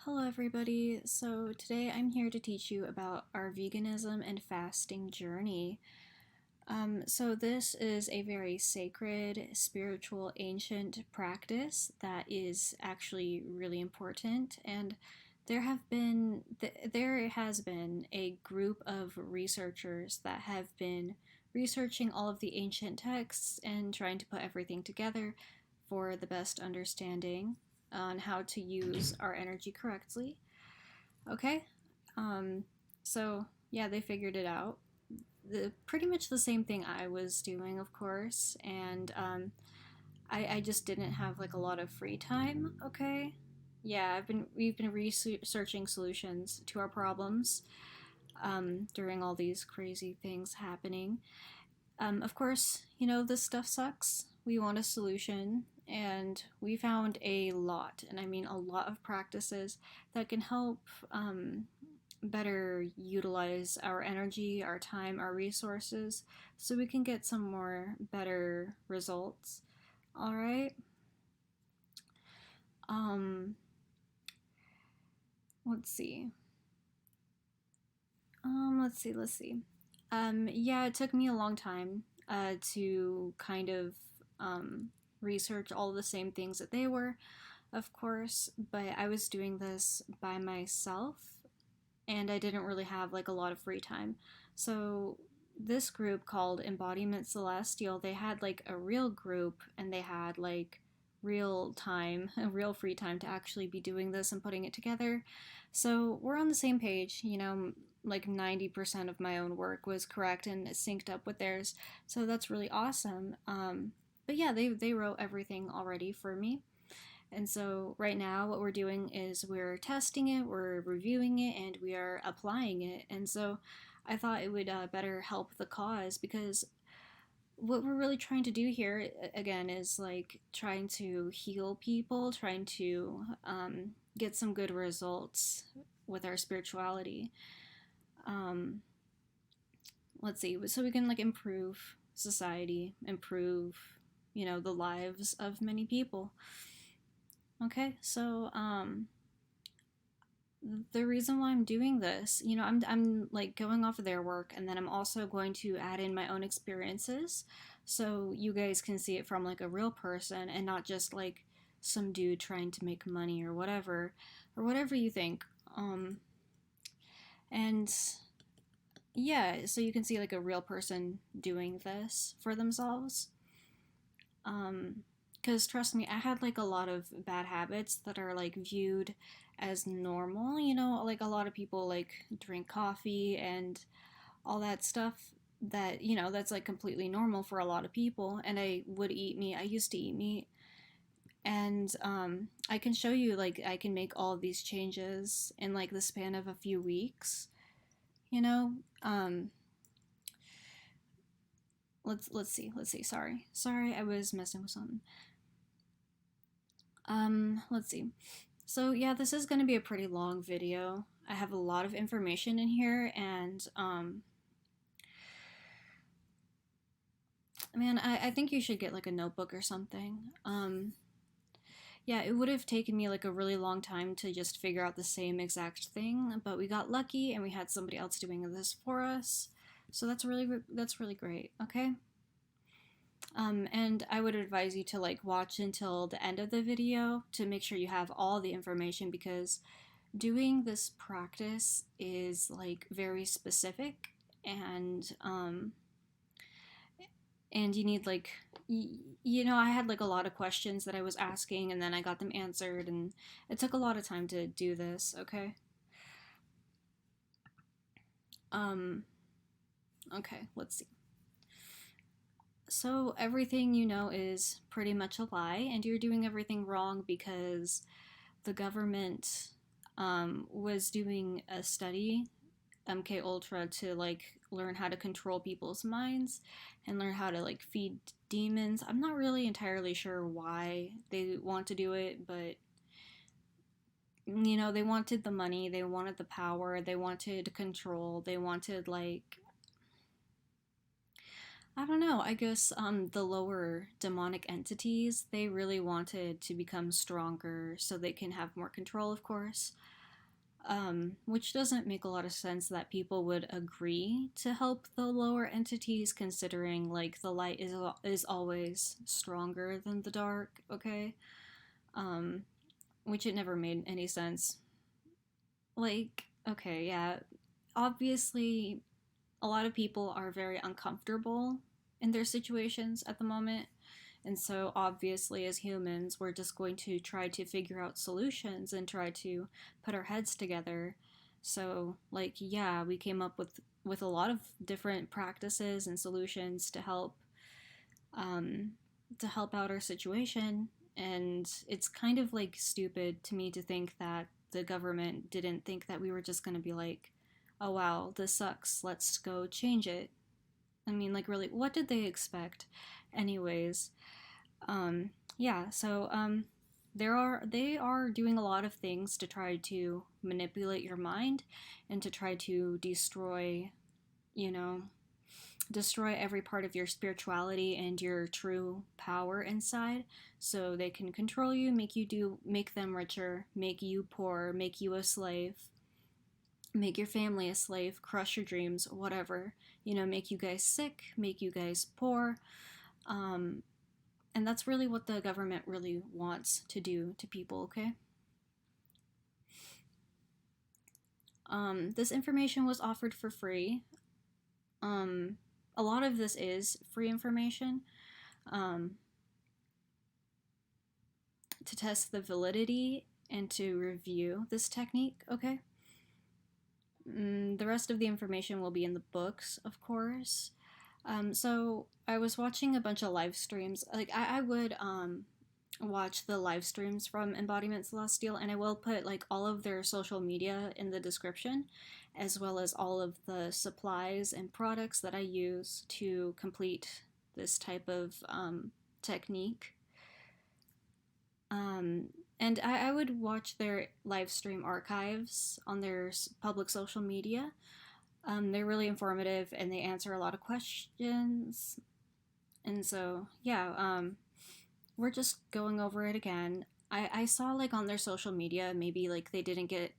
Hello everybody, so today I'm here to teach you about our veganism and fasting journey. So this is a very sacred, spiritual, ancient practice that is actually really important, and there has been a group of researchers that have been researching all of the ancient texts and trying to put everything together for the best understanding on how to use our energy correctly. Okay, um, so yeah, they figured it out. Pretty much the same thing I was doing, of course, and I just didn't have like a lot of free time. Okay, yeah, we've been researching solutions to our problems during all these crazy things happening. Of course, this stuff sucks. We want a solution, and we found a lot, and I mean a lot of practices that can help better utilize our energy, our time, our resources, so we can get some more better results. All right. Um, let's see. Let's see. Yeah, it took me a long time to kind of research all the same things that they were, of course, but I was doing this by myself and I didn't really have like a lot of free time. So this group called Embodiment Celestial, they had like a real group and they had like real time, a real free time to actually be doing this and putting it together. So we're on the same page, like 90% of my own work was correct and synced up with theirs. So that's really awesome. But yeah, they wrote everything already for me. And so right now what we're doing is we're testing it, we're reviewing it, and we are applying it. And so I thought it would better help the cause, because what we're really trying to do here again is like trying to heal people, trying to get some good results with our spirituality. Um, let's see, so we can like improve society, improve the lives of many people. Okay, so the reason why I'm doing this, I'm like going off of their work, and then I'm also going to add in my own experiences so you guys can see it from like a real person and not just like some dude trying to make money or whatever you think. And yeah, so you can see like a real person doing this for themselves. Because trust me, I had like a lot of bad habits that are like viewed as normal. Like a lot of people like drink coffee and all that stuff that, that's like completely normal for a lot of people. And I would eat meat. I used to eat meat. And I can show you, like, I can make all of these changes in like the span of a few weeks, you know? Um, let's see. Sorry, I was messing with something. Let's see. So yeah, this is going to be a pretty long video. I have a lot of information in here, and man, I think you should get like a notebook or something. Yeah, it would have taken me like a really long time to just figure out the same exact thing, but we got lucky and we had somebody else doing this for us. So that's really great. Okay. And I would advise you to like watch until the end of the video to make sure you have all the information, because doing this practice is like very specific, and you need like I had like a lot of questions that I was asking, and then I got them answered, and it took a lot of time to do this. Okay. Um okay, let's see. So everything is pretty much a lie, and you're doing everything wrong because the government was doing a study, MK Ultra, to like learn how to control people's minds and learn how to like feed demons. I'm not really entirely sure why they want to do it, but they wanted the money, they wanted the power, they wanted control, they wanted like I don't know. I guess the lower demonic entities, they really wanted to become stronger so they can have more control, of course. Which doesn't make a lot of sense that people would agree to help the lower entities, considering like the light is always stronger than the dark. Okay, um, which it never made any sense. Like, okay, yeah, obviously, a lot of people are very uncomfortable in their situations at the moment. And so, obviously, as humans, we're just going to try to figure out solutions and try to put our heads together. So, like, yeah, we came up with a lot of different practices and solutions um, to help out our situation. And it's kind of like stupid to me to think that the government didn't think that we were just going to be like, oh wow, this sucks, let's go change it. I mean, like, really, what did they expect? Anyways, yeah, so they are doing a lot of things to try to manipulate your mind and to try to destroy, you know, destroy every part of your spirituality and your true power inside, so they can control you, make them richer, make you poor, make you a slave, make your family a slave, crush your dreams, whatever. Make you guys sick, make you guys poor. Um, and that's really what the government really wants to do to people, okay? This information was offered for free. Um, a lot of this is free information um, to test the validity and to review this technique, okay? The rest of the information will be in the books, of course. So I was watching a bunch of live streams. Like I would watch the live streams from Embodiment Celestial, and I will put like all of their social media in the description, as well as all of the supplies and products that I use to complete this type of technique. Um, and I would watch their live stream archives on their public social media. They're really informative and they answer a lot of questions. And so, yeah, we're just going over it again. I saw like on their social media, maybe like they didn't get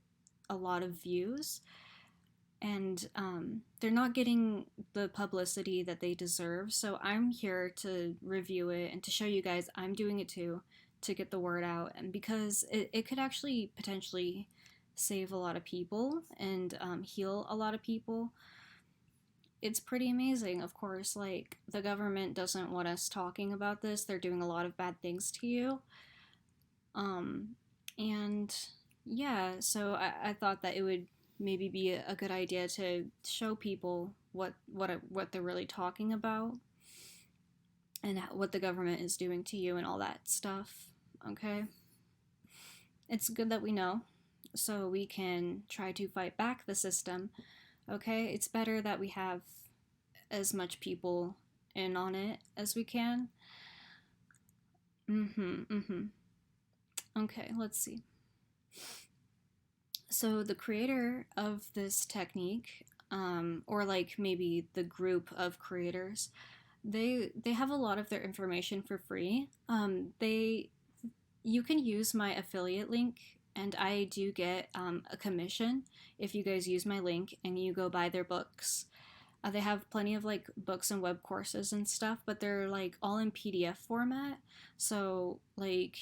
a lot of views, and they're not getting the publicity that they deserve. So I'm here to review it and to show you guys I'm doing it too, to get the word out, and because it could actually potentially save a lot of people and heal a lot of people. It's pretty amazing. Of course, like, the government doesn't want us talking about this. They're doing a lot of bad things to you. Um, and yeah, so I thought that it would maybe be a good idea to show people what they're really talking about and what the government is doing to you and all that stuff. Okay, it's good that we know, so we can try to fight back the system. Okay, it's better that we have as much people in on it as we can. Okay, let's see. So the creator of this technique, or like maybe the group of creators, they have a lot of their information for free. You can use my affiliate link, and I do get a commission if you guys use my link and you go buy their books. They have plenty of like books and web courses and stuff, but they're like all in PDF format. So like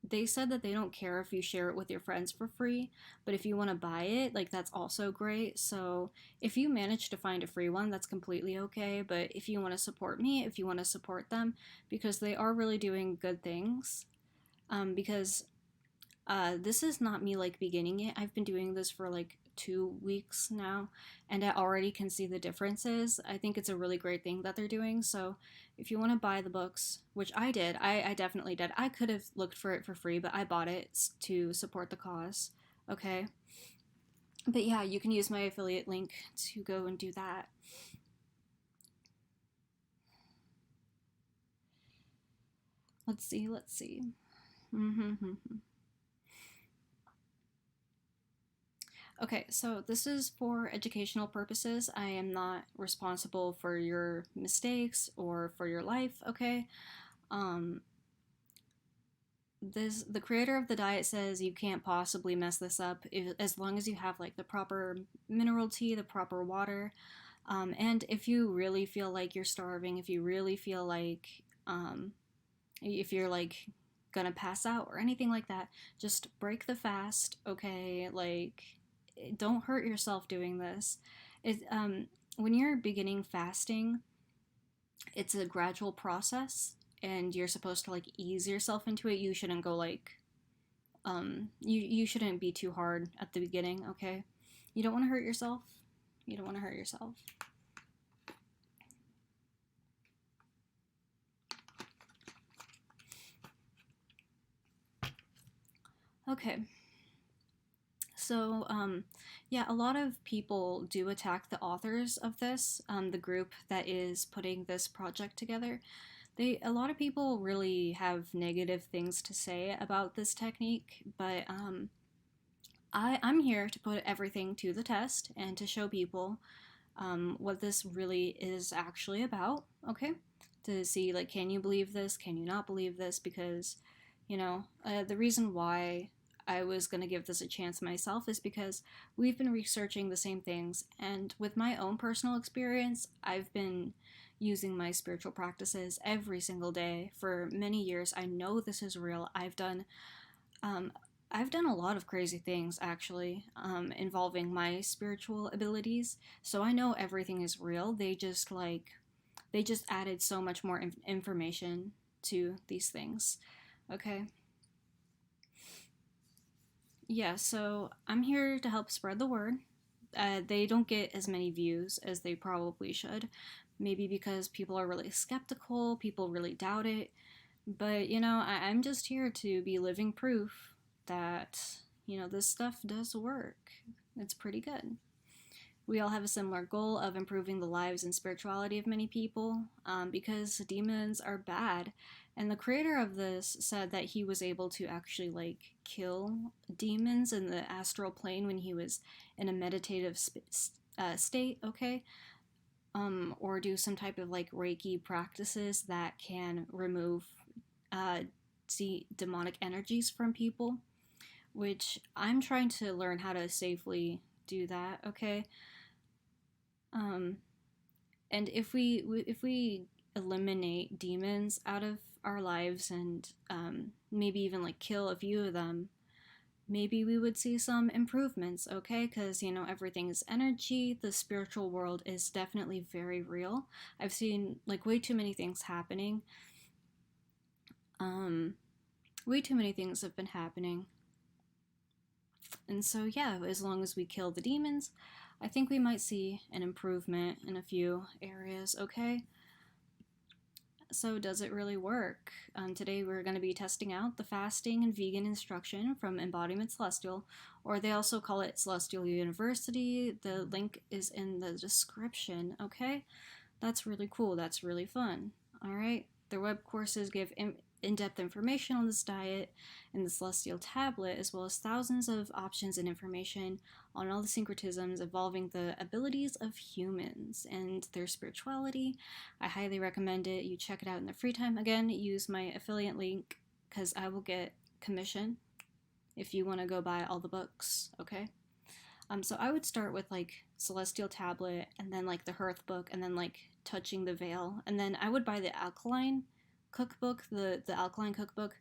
they said that they don't care if you share it with your friends for free, but if you want to buy it, like that's also great. So if you manage to find a free one, that's completely okay. But if you want to support me, if you want to support them, because they are really doing good things, because this is not me like beginning it. I've been doing this for like 2 weeks now, and I already can see the differences. I think it's a really great thing that they're doing. So if you want to buy the books, which I did, I definitely did. I could have looked for it for free, but I bought it to support the cause. Okay. But yeah, you can use my affiliate link to go and do that. Let's see, let's see. Okay, so this is for educational purposes. I am not responsible for your mistakes or for your life, okay? Um, the creator of the diet says you can't possibly mess this up as long as you have like the proper mineral tea, the proper water, and if you really feel like you're starving, if you really feel like if you're like gonna pass out or anything like that, just break the fast, okay? Like, don't hurt yourself doing this. It when you're beginning fasting, it's a gradual process, and you're supposed to like ease yourself into it. You shouldn't go like you shouldn't be too hard at the beginning, okay? You don't want to hurt yourself. You don't want to hurt yourself. Okay. So, yeah, a lot of people do attack the authors of this, the group that is putting this project together. A lot of people really have negative things to say about this technique, but I'm here to put everything to the test and to show people what this really is actually about, okay? To see, like, can you believe this? Can you not believe this? Because, the reason why I was going to give this a chance myself is because we've been researching the same things. And with my own personal experience, I've been using my spiritual practices every single day for many years. I know this is real. Um, I've done a lot of crazy things actually, involving my spiritual abilities. So I know everything is real. They just added so much more information to these things. Okay. Yeah, so I'm here to help spread the word. They don't get as many views as they probably should. Maybe because people are really skeptical, people really doubt it. But, I'm just here to be living proof that, this stuff does work. It's pretty good. We all have a similar goal of improving the lives and spirituality of many people, because demons are bad. And the creator of this said that he was able to actually like kill demons in the astral plane when he was in a meditative state, okay? Or do some type of like Reiki practices that can remove uh, demonic energies from people, which I'm trying to learn how to safely do that, okay? Um, and if we eliminate demons out of our lives and maybe even like kill a few of them, maybe we would see some improvements, okay? Because everything is energy. The spiritual world is definitely very real. I've seen like way too many things happening. Um, Way too many things have been happening. And so, yeah, as long as we kill the demons, I think we might see an improvement in a few areas, okay? So, does it really work? Today, we're going to be testing out the fasting and vegan instruction from Embodiment Celestial, or they also call it Celestial University. The link is in the description, okay? That's really cool. That's really fun. All right. Their web courses give in-depth information on this diet and the celestial tablet, as well as thousands of options and information on all the syncretisms involving the abilities of humans and their spirituality. I highly recommend it. You check it out in the free time. Again, use my affiliate link because I will get commission if you want to go buy all the books, okay? So I would start with like Celestial Tablet and then like the Hearth book and then like Touching the Veil. And then I would buy the Alkaline cookbook, the Alkaline cookbook.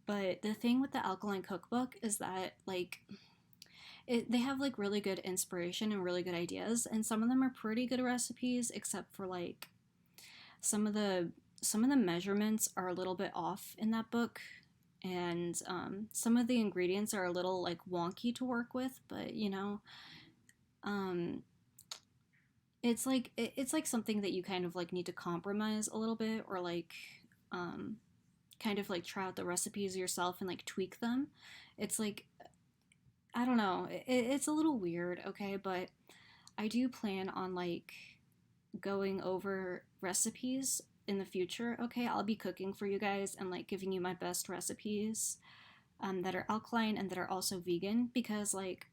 But the thing with the Alkaline cookbook is that like they have like really good inspiration and really good ideas, and some of them are pretty good recipes, except for like some of the some of the measurements are a little bit off in that book, and some of the ingredients are a little like wonky to work with, but um, it's like something that you kind of like need to compromise a little bit, or like um, kind of like try out the recipes yourself and like tweak them. It's like I don't know, it's a little weird, okay, but I do plan on like going over recipes in the future, okay? I'll be cooking for you guys and like giving you my best recipes that are alkaline and that are also vegan, because like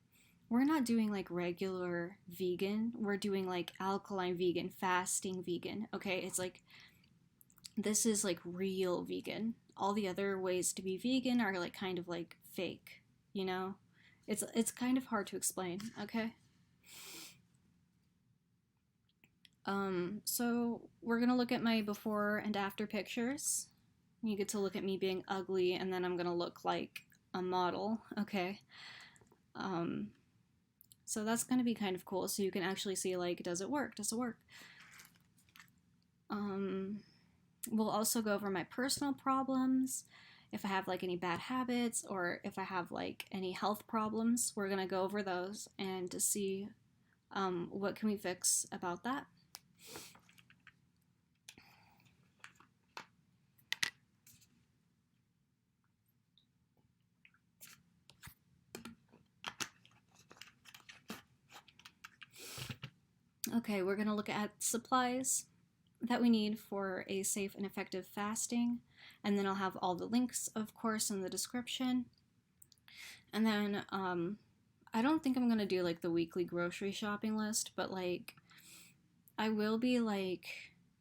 we're not doing like regular vegan. We're doing like alkaline vegan, fasting vegan. Okay, it's like this is like real vegan. All the other ways to be vegan are like kind of like fake, you know? It's kind of hard to explain, okay? So we're gonna look at my before and after pictures. You get to look at me being ugly, and then I'm gonna look like a model, okay? Um, so that's gonna be kind of cool. So you can actually see like, does it work? Does it work? Um, we'll also go over my personal problems. If I have like any bad habits or if I have like any health problems, we're gonna go over those and to see what can we fix about that. Okay, we're gonna look at supplies that we need for a safe and effective fasting, and then I'll have all the links, of course, in the description. And then I don't think I'm gonna do like the weekly grocery shopping list, but like I will be like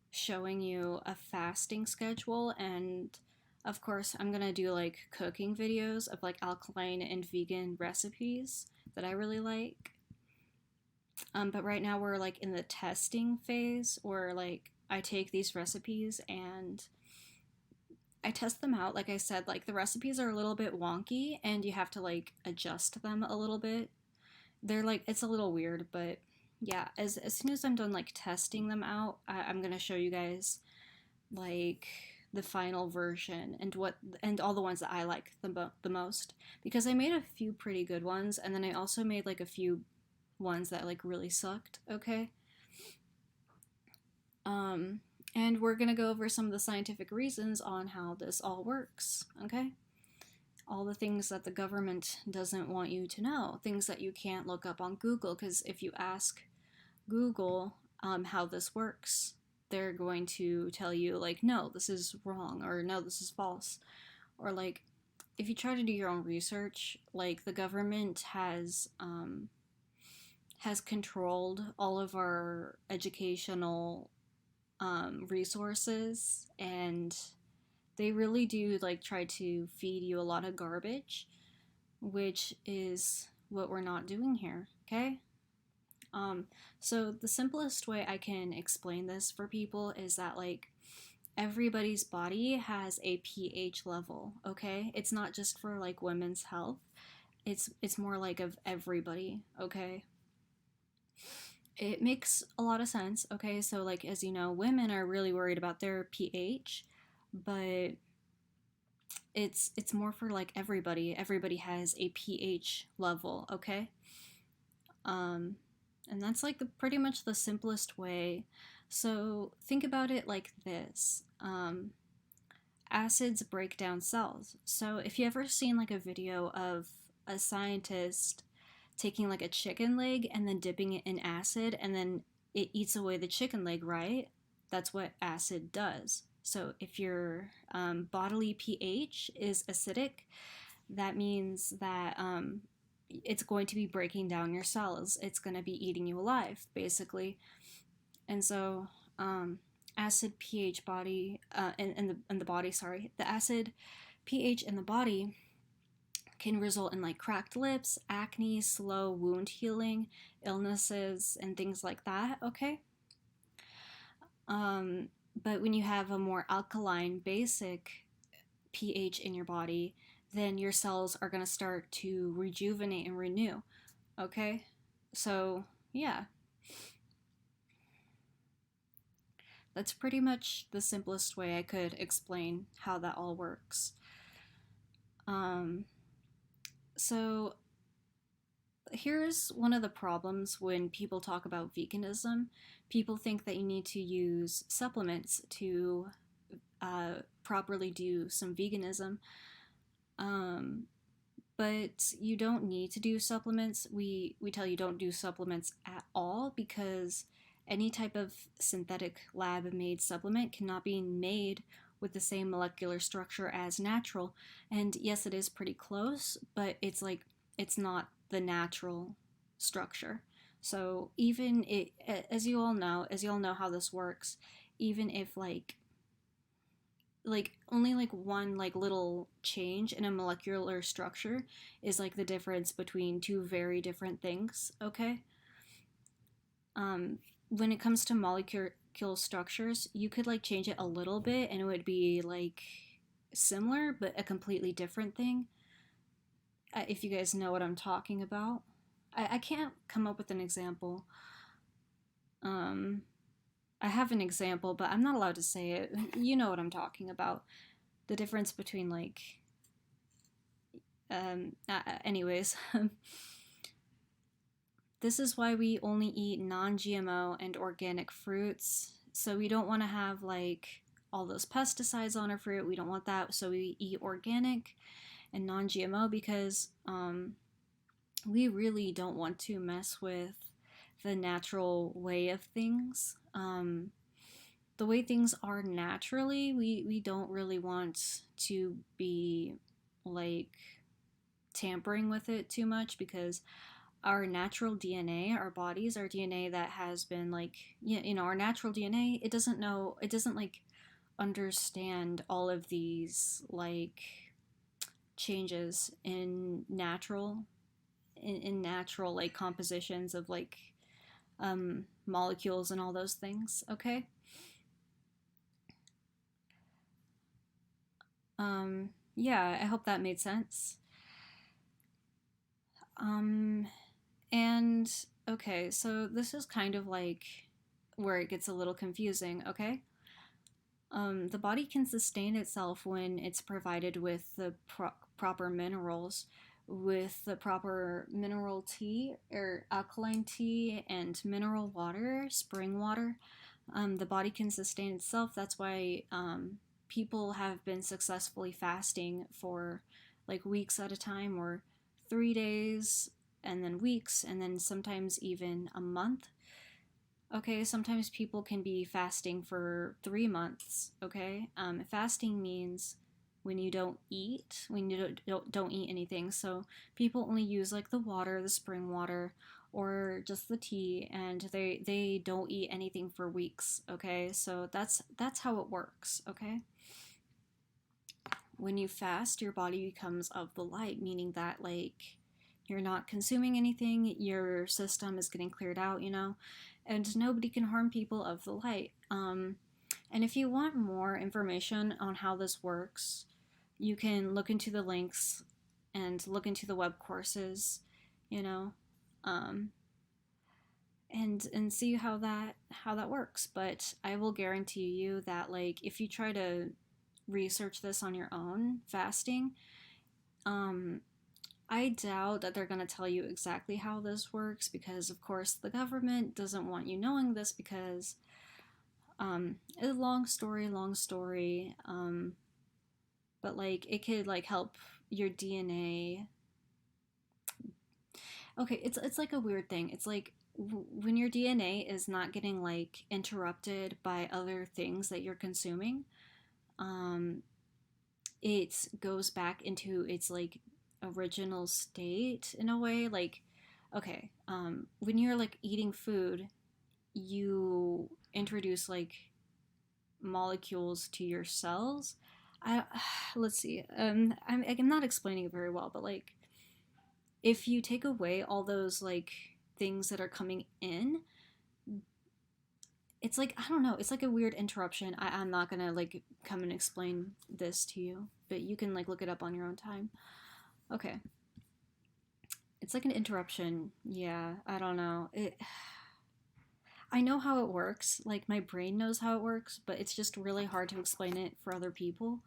showing you a fasting schedule, and of course I'm gonna do like cooking videos of like alkaline and vegan recipes that I really like. But right now we're like in the testing phase where like I take these recipes and I test them out. Like I said, like the recipes are a little bit wonky and you have to like adjust them a little bit. They're like, it's a little weird, but yeah, as soon as I'm done like testing them out, I'm gonna show you guys like the final version and what and all the ones that I like the most, because I made a few pretty good ones, and then I also made like a few ones that like really sucked, okay? And we're gonna go over some of the scientific reasons on how this all works, okay? All the things that the government doesn't want you to know, things that you can't look up on Google, because if you ask Google how this works, they're going to tell you like, no, this is wrong, or no, this is false, or like if you try to do your own research, like the government has controlled all of our educational resources, and they really do like try to feed you a lot of garbage, which is what we're not doing here, okay? So the simplest way I can explain this for people is that like everybody's body has a pH level, okay? It's not just for like women's health. It's more like of everybody, okay? It makes a lot of sense, okay? So like as you know, women are really worried about their pH, but it's more for like everybody. Everybody has a pH level, okay? And that's like pretty much the simplest way. So think about it like this. Acids break down cells. So if you ever seen like a video of a scientist taking like a chicken leg and then dipping it in acid and then it eats away the chicken leg, right? That's what acid does. So if your bodily pH is acidic, that means that it's going to be breaking down your cells. It's going to be eating you alive, basically. And so acid pH body in the body, sorry, the acid pH in the body can result in like cracked lips, acne, slow wound healing, illnesses, and things like that, okay? But when you have a more alkaline, basic pH in your body, then your cells are going to start to rejuvenate and renew, okay? So, yeah. That's pretty much the simplest way I could explain how that all works. So here's one of the problems when people talk about veganism. People think that you need to use supplements to properly do some veganism. But you don't need to do supplements. We tell you don't do supplements at all, because any type of synthetic lab-made supplement cannot be made with the same molecular structure as natural. And yes, it is pretty close, but it's like it's not the natural structure. So even it, as you all know how this works, even if only like one like little change in a molecular structure is like the difference between two very different things, okay? um when it comes to molecular structures, you could like change it a little bit and it would be like similar but a completely different thing. If you guys know what I'm talking about. I can't come up with an example. um I have an example, but I'm not allowed to say it. You know what I'm talking about. The difference between like anyways. This is why we only eat non-GMO and organic fruits. So we don't want to have like all those pesticides on our fruit. We don't want that. So we eat organic and non-GMO because we really don't want to mess with the natural way of things. The way things are naturally, we don't really want to be like tampering with it too much, because our natural DNA, our bodies, our DNA that has been like, you know, our natural DNA, it doesn't know, it doesn't like understand all of these like changes in natural, in natural like compositions of like molecules and all those things, okay? Yeah, I hope that made sense. Um, and okay, so this is kind of like where it gets a little confusing, okay? The body can sustain itself when it's provided with the proper minerals, with the proper mineral tea or alkaline tea and mineral water, spring water. The body can sustain itself. That's why people have been successfully fasting for like weeks at a time, or 3 days, and then weeks, and then sometimes even a month. Okay, sometimes people can be fasting for 3 months. Okay, fasting means when you don't eat, when you don't eat anything. So people only use like the water, the spring water, or just the tea, and they don't eat anything for weeks. Okay, so that's how it works. Okay, when you fast, your body becomes of the light, meaning that like you're not consuming anything, your system is getting cleared out, you know, and nobody can harm people of the light. And if you want more information on how this works, you can look into the links and look into the web courses, you know, um, and see how that works. But I will guarantee you that like if you try to research this on your own, fasting, um, I doubt that they're going to tell you exactly how this works, because, of course, the government doesn't want you knowing this, because it's a long story, long story. But like it could like help your DNA. Okay, it's like a weird thing. It's like when your DNA is not getting like interrupted by other things that you're consuming, um, it goes back into its like original state in a way. Like, okay, when you're like eating food, you introduce like molecules to your cells. I let's see. I'm not explaining it very well, but like if you take away all those like things that are coming in, it's like I don't know. It's like a weird interruption. I'm not gonna like come and explain this to you, but you can like look it up on your own time. Okay. It's like an interruption. Yeah, I don't know. I know how it works. Like my brain knows how it works, but it's just really hard to explain it for other people.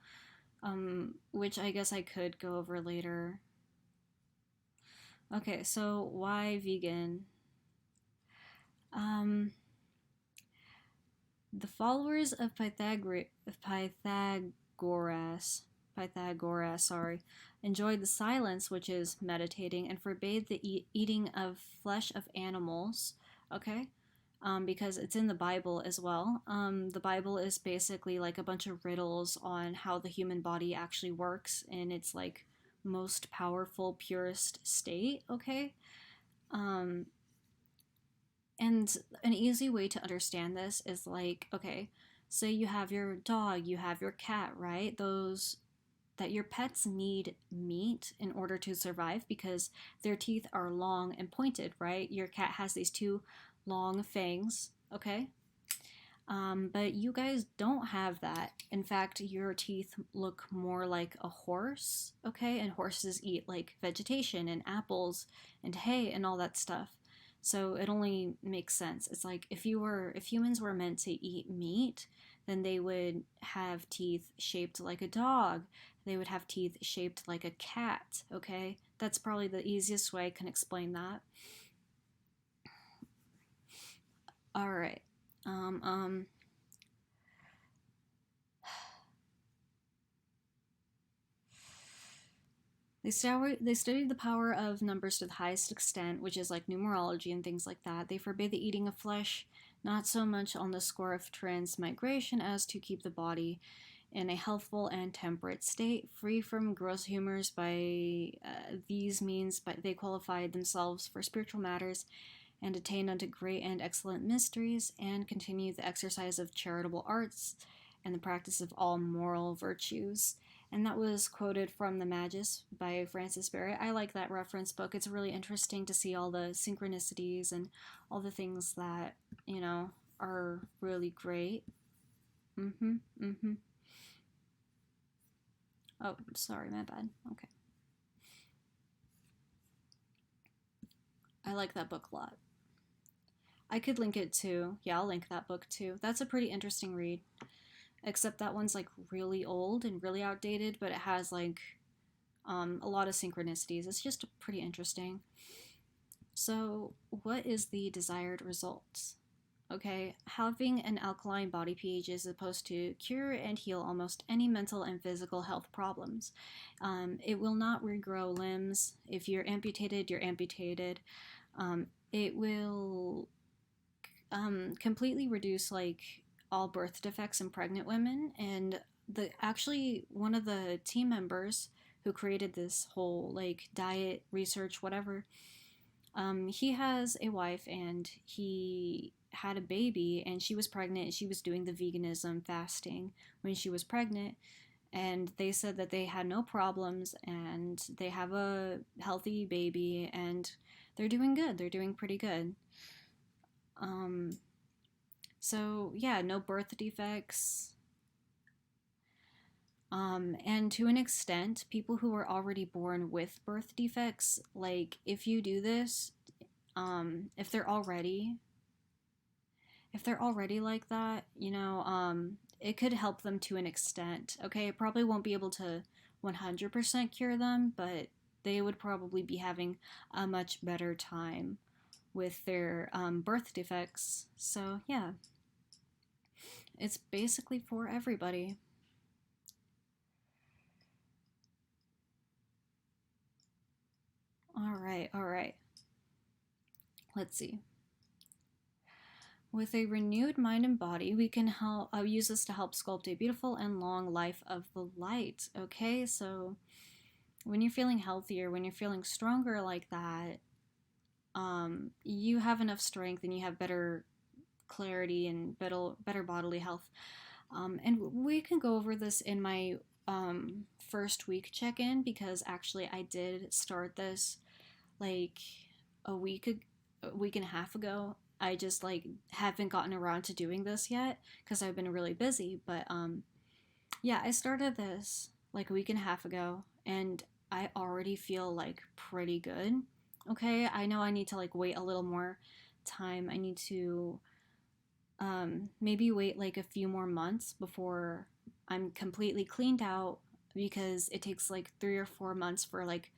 Which I guess I could go over later. Okay, so why vegan? Um, the followers of Pythagoras, sorry, enjoyed the silence, which is meditating, and forbade the eating of flesh of animals. Okay, because it's in the Bible as well. The Bible is basically like a bunch of riddles on how the human body actually works in its like most powerful, purest state. Okay, Um, and an easy way to understand this is like, okay, so you have your dog, you have your cat, right? Those that your pets need meat in order to survive because their teeth are long and pointed, right? Your cat has these two long fangs, okay? But you guys don't have that. In fact, your teeth look more like a horse, okay? And horses eat like vegetation and apples and hay and all that stuff. So it only makes sense. It's like if humans were meant to eat meat, then they would have teeth shaped like a dog. They would have teeth shaped like a cat, okay? That's probably the easiest way I can explain that. All right. Um, um, they studied the power of numbers to the highest extent, which is like numerology and things like that. They forbid the eating of flesh, not so much on the score of transmigration as to keep the body in a healthful and temperate state, free from gross humors. By these means, but they qualified themselves for spiritual matters and attain unto great and excellent mysteries, and continue the exercise of charitable arts and the practice of all moral virtues. And that was quoted from The Magus by Francis Barrett. I like that reference book. It's really interesting to see all the synchronicities and all the things that, you know, are really great. Mm-hmm. Mm-hmm. Oh, sorry, my bad. Okay. I like that book a lot. I could link it too. Yeah, I'll link that book too. That's a pretty interesting read. Except that one's like really old and really outdated, but it has like a lot of synchronicities. It's just pretty interesting. So, what is the desired result? Okay, having an alkaline body pH is supposed to cure and heal almost any mental and physical health problems. It will not regrow limbs. If you're amputated, you're amputated. It will completely reduce like all birth defects in pregnant women. And the actually one of the team members who created this whole like diet research whatever, he has a wife and he had a baby and she was pregnant and she was doing the veganism fasting when she was pregnant, and they said that they had no problems and they have a healthy baby and they're doing good, they're doing pretty good. um so yeah, no birth defects. And to an extent, people who are already born with birth defects, like if you do this, if they're already like that, it could help them to an extent. Okay, it probably won't be able to 100% cure them, but they would probably be having a much better time with their birth defects. So yeah, it's basically for everybody. All right, all right. Let's see. With a renewed mind and body, we can use this to help sculpt a beautiful and long life of the light. Okay, so when you're feeling healthier, when you're feeling stronger like that, you have enough strength and you have better clarity and better bodily health. And we can go over this in my first week check-in, because actually I did start this like a week and a half ago. I just like haven't gotten around to doing this yet because I've been really busy. But yeah, I started this like a week and a half ago, and I already feel like pretty good. Okay, I know I need to like wait a little more time. I need to maybe wait like a few more months before I'm completely cleaned out, because it takes like 3 or 4 months for like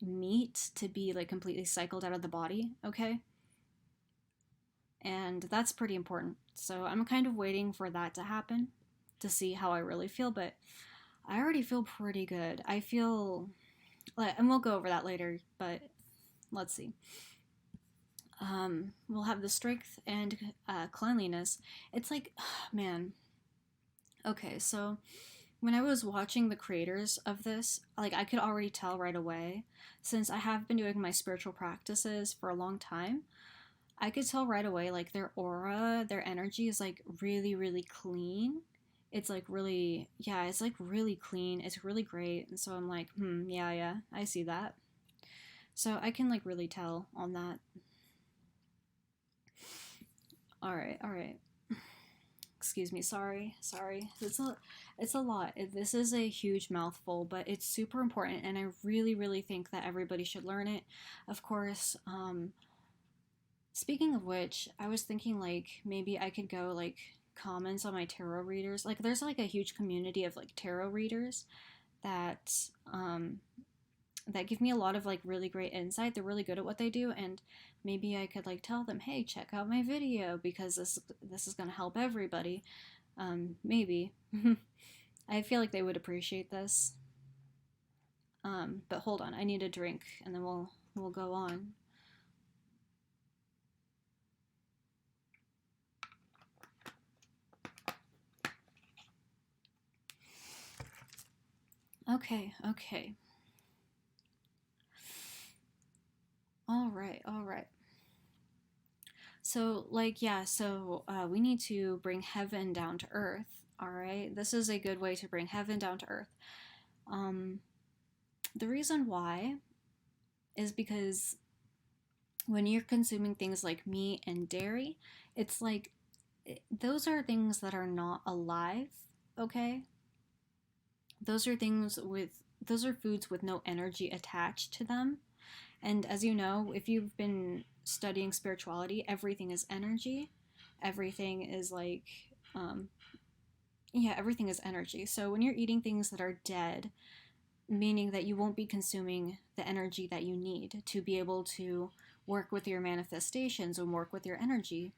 meat to be like completely cycled out of the body. Okay, and that's pretty important. So I'm kind of waiting for that to happen to see how I really feel, but I already feel pretty good. I feel like, and we'll go over that later, but let's see. We'll have the strength and cleanliness. It's like, man. Okay, so when I was watching the creators of this, like I could already tell right away, since I have been doing my spiritual practices for a long time, I could tell right away, like their aura, their energy is like really, really clean. It's like really, yeah, it's like really clean. It's really great. And so I'm like, yeah, yeah, I see that. So I can like really tell on that. All right, all right. Excuse me, sorry. It's a lot. This is a huge mouthful, but it's super important, and I really, really think that everybody should learn it. Of course, speaking of which, I was thinking like maybe I could go like comments on my tarot readers. Like there's like a huge community of like tarot readers that um that give me a lot of like really great insight. They're really good at what they do, and maybe I could like tell them, "Hey, check out my video because this is going to help everybody." Maybe. I feel like they would appreciate this. But hold on, I need a drink and then we'll go on. Okay, okay. All right, all right. So, like, yeah, so we need to bring heaven down to earth. All right, this is a good way to bring heaven down to earth. Um, the reason why is because when you're consuming things like meat and dairy, it's like those are things that are not alive, okay? Those are foods with no energy attached to them. And as you know, if you've been studying spirituality, everything is energy. Everything is like, um, yeah, everything is energy. So when you're eating things that are dead, meaning that you won't be consuming the energy that you need to be able to work with your manifestations and work with your energy.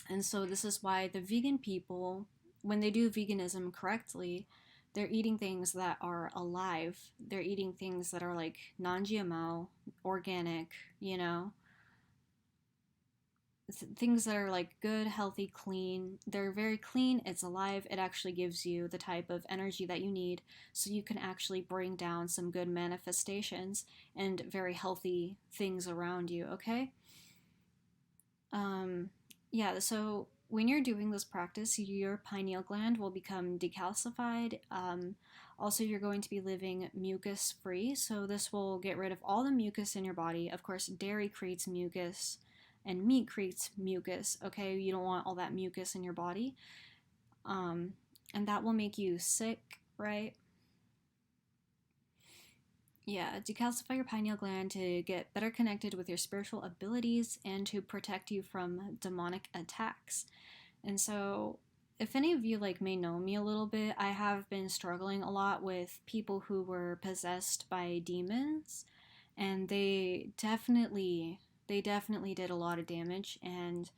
And so this is why the vegan people, when they do veganism correctly, they're eating things that are alive. They're eating things that are like non-GMO, organic, you know, things that are like good, healthy, clean. They're very clean, it's alive. It actually gives you the type of energy that you need so you can actually bring down some good manifestations and very healthy things around you, okay? Um, yeah, so when you're doing this practice, your pineal gland will become decalcified. Also, you're going to be living mucus free. So, this will get rid of all the mucus in your body. Of course, dairy creates mucus and meat creates mucus. Okay, you don't want all that mucus in your body. Um, and that will make you sick, right? Yeah, decalcify your pineal gland to get better connected with your spiritual abilities and to protect you from demonic attacks. And so, if any of you like may know me a little bit, I have been struggling a lot with people who were possessed by demons, and they definitely did a lot of damage. And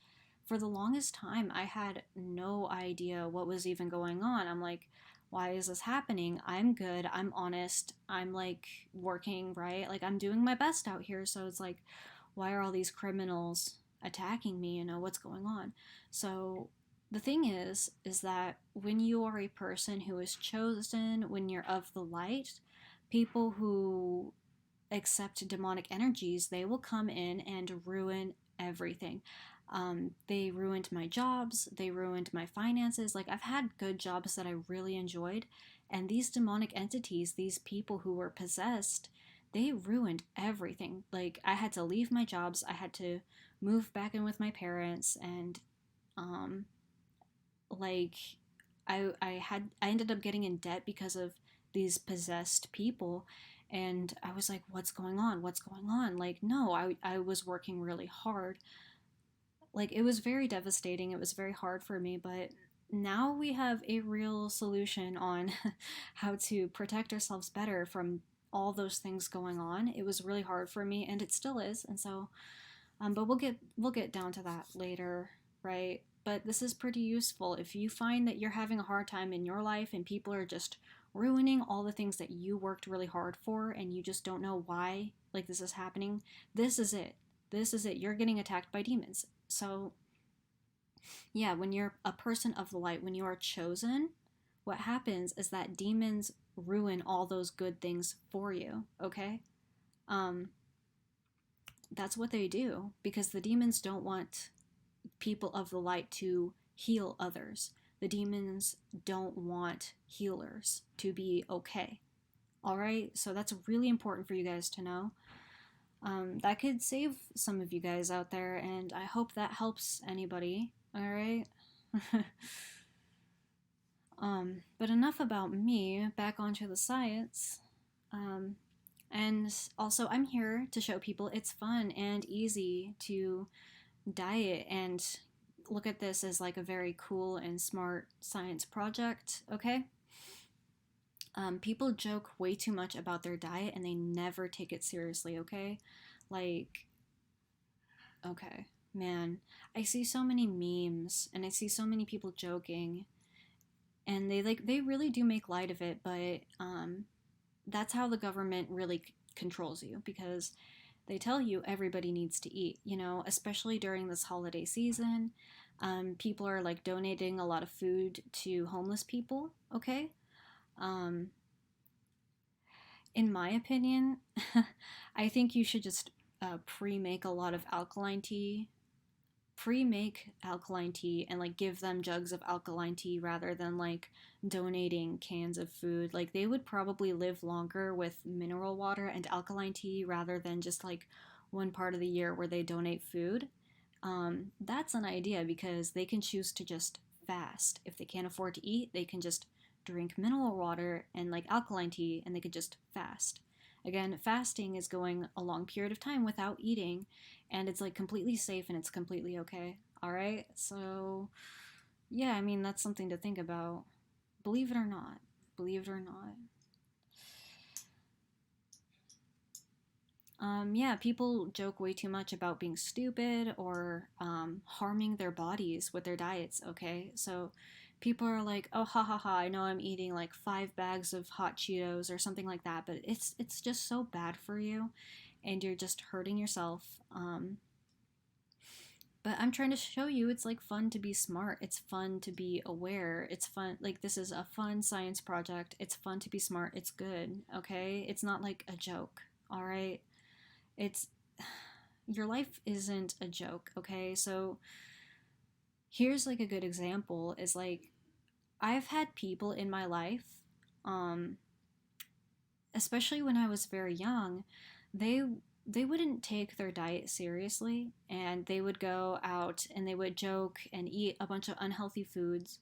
for the longest time, I had no idea what was even going on. I'm like, why is this happening? I'm good. I'm honest. I'm like working, right? Like I'm doing my best out here. So it's like, why are all these criminals attacking me? You know, what's going on? So the thing is that when you are a person who is chosen, when you're of the light, people who accept demonic energies, they will come in and ruin everything. They ruined my jobs, they ruined my finances. Like, I've had good jobs that I really enjoyed, and these demonic entities, these people who were possessed, they ruined everything. Like, I had to leave my jobs, I had to move back in with my parents, and um, like I ended up getting in debt because of these possessed people, and I was like, what's going on, what's going on? Like, no, I was working really hard. Like, it was very devastating, it was very hard for me, but now we have a real solution on how to protect ourselves better from all those things going on. It was really hard for me, and it still is. And so but we'll get down to that later, right? But this is pretty useful. If you find that you're having a hard time in your life and people are just ruining all the things that you worked really hard for and you just don't know why like this is happening, this is it. This is it. You're getting attacked by demons. So, yeah, when you're a person of the light, when you are chosen, what happens is that demons ruin all those good things for you, okay? Um, that's what they do because the demons don't want people of the light to heal others. The demons don't want healers to be okay. All right, so that's really important for you guys to know. That could save some of you guys out there, and I hope that helps anybody. All right. But enough about me. Back onto the science. Um, and also, I'm here to show people it's fun and easy to diet and look at this as like a very cool and smart science project. Okay. People joke way too much about their diet and they never take it seriously, okay? Like, okay, man, I see so many memes and I see so many people joking and they really do make light of it, but that's how the government really controls you because they tell you everybody needs to eat, you know, especially during this holiday season. People are like donating a lot of food to homeless people, okay? Um, in my opinion, I think you should just pre-make a lot of alkaline tea. Pre-make alkaline tea and like give them jugs of alkaline tea rather than like donating cans of food. Like they would probably live longer with mineral water and alkaline tea rather than just like one part of the year where they donate food. That's an idea because they can choose to just fast. If they can't afford to eat, they can just drink mineral water and like alkaline tea and they could just fast. Again, fasting is going a long period of time without eating and it's like completely safe and it's completely okay. All right? So, yeah, I mean, that's something to think about. Believe it or not. Believe it or not. Yeah, people joke way too much about being stupid or harming their bodies with their diets, okay? So people are like, oh, ha ha ha, I know I'm eating like 5 bags of hot Cheetos or something like that, but it's just so bad for you and you're just hurting yourself. But I'm trying to show you it's like fun to be smart. It's fun to be aware. It's fun. Like, this is a fun science project. It's fun to be smart. It's good, okay? It's not like a joke, all right? It's your life isn't a joke, okay? So here's like a good example is like I've had people in my life, um, especially when I was very young, they they wouldn't take their diet seriously and they would go out and they would joke and eat a bunch of unhealthy foods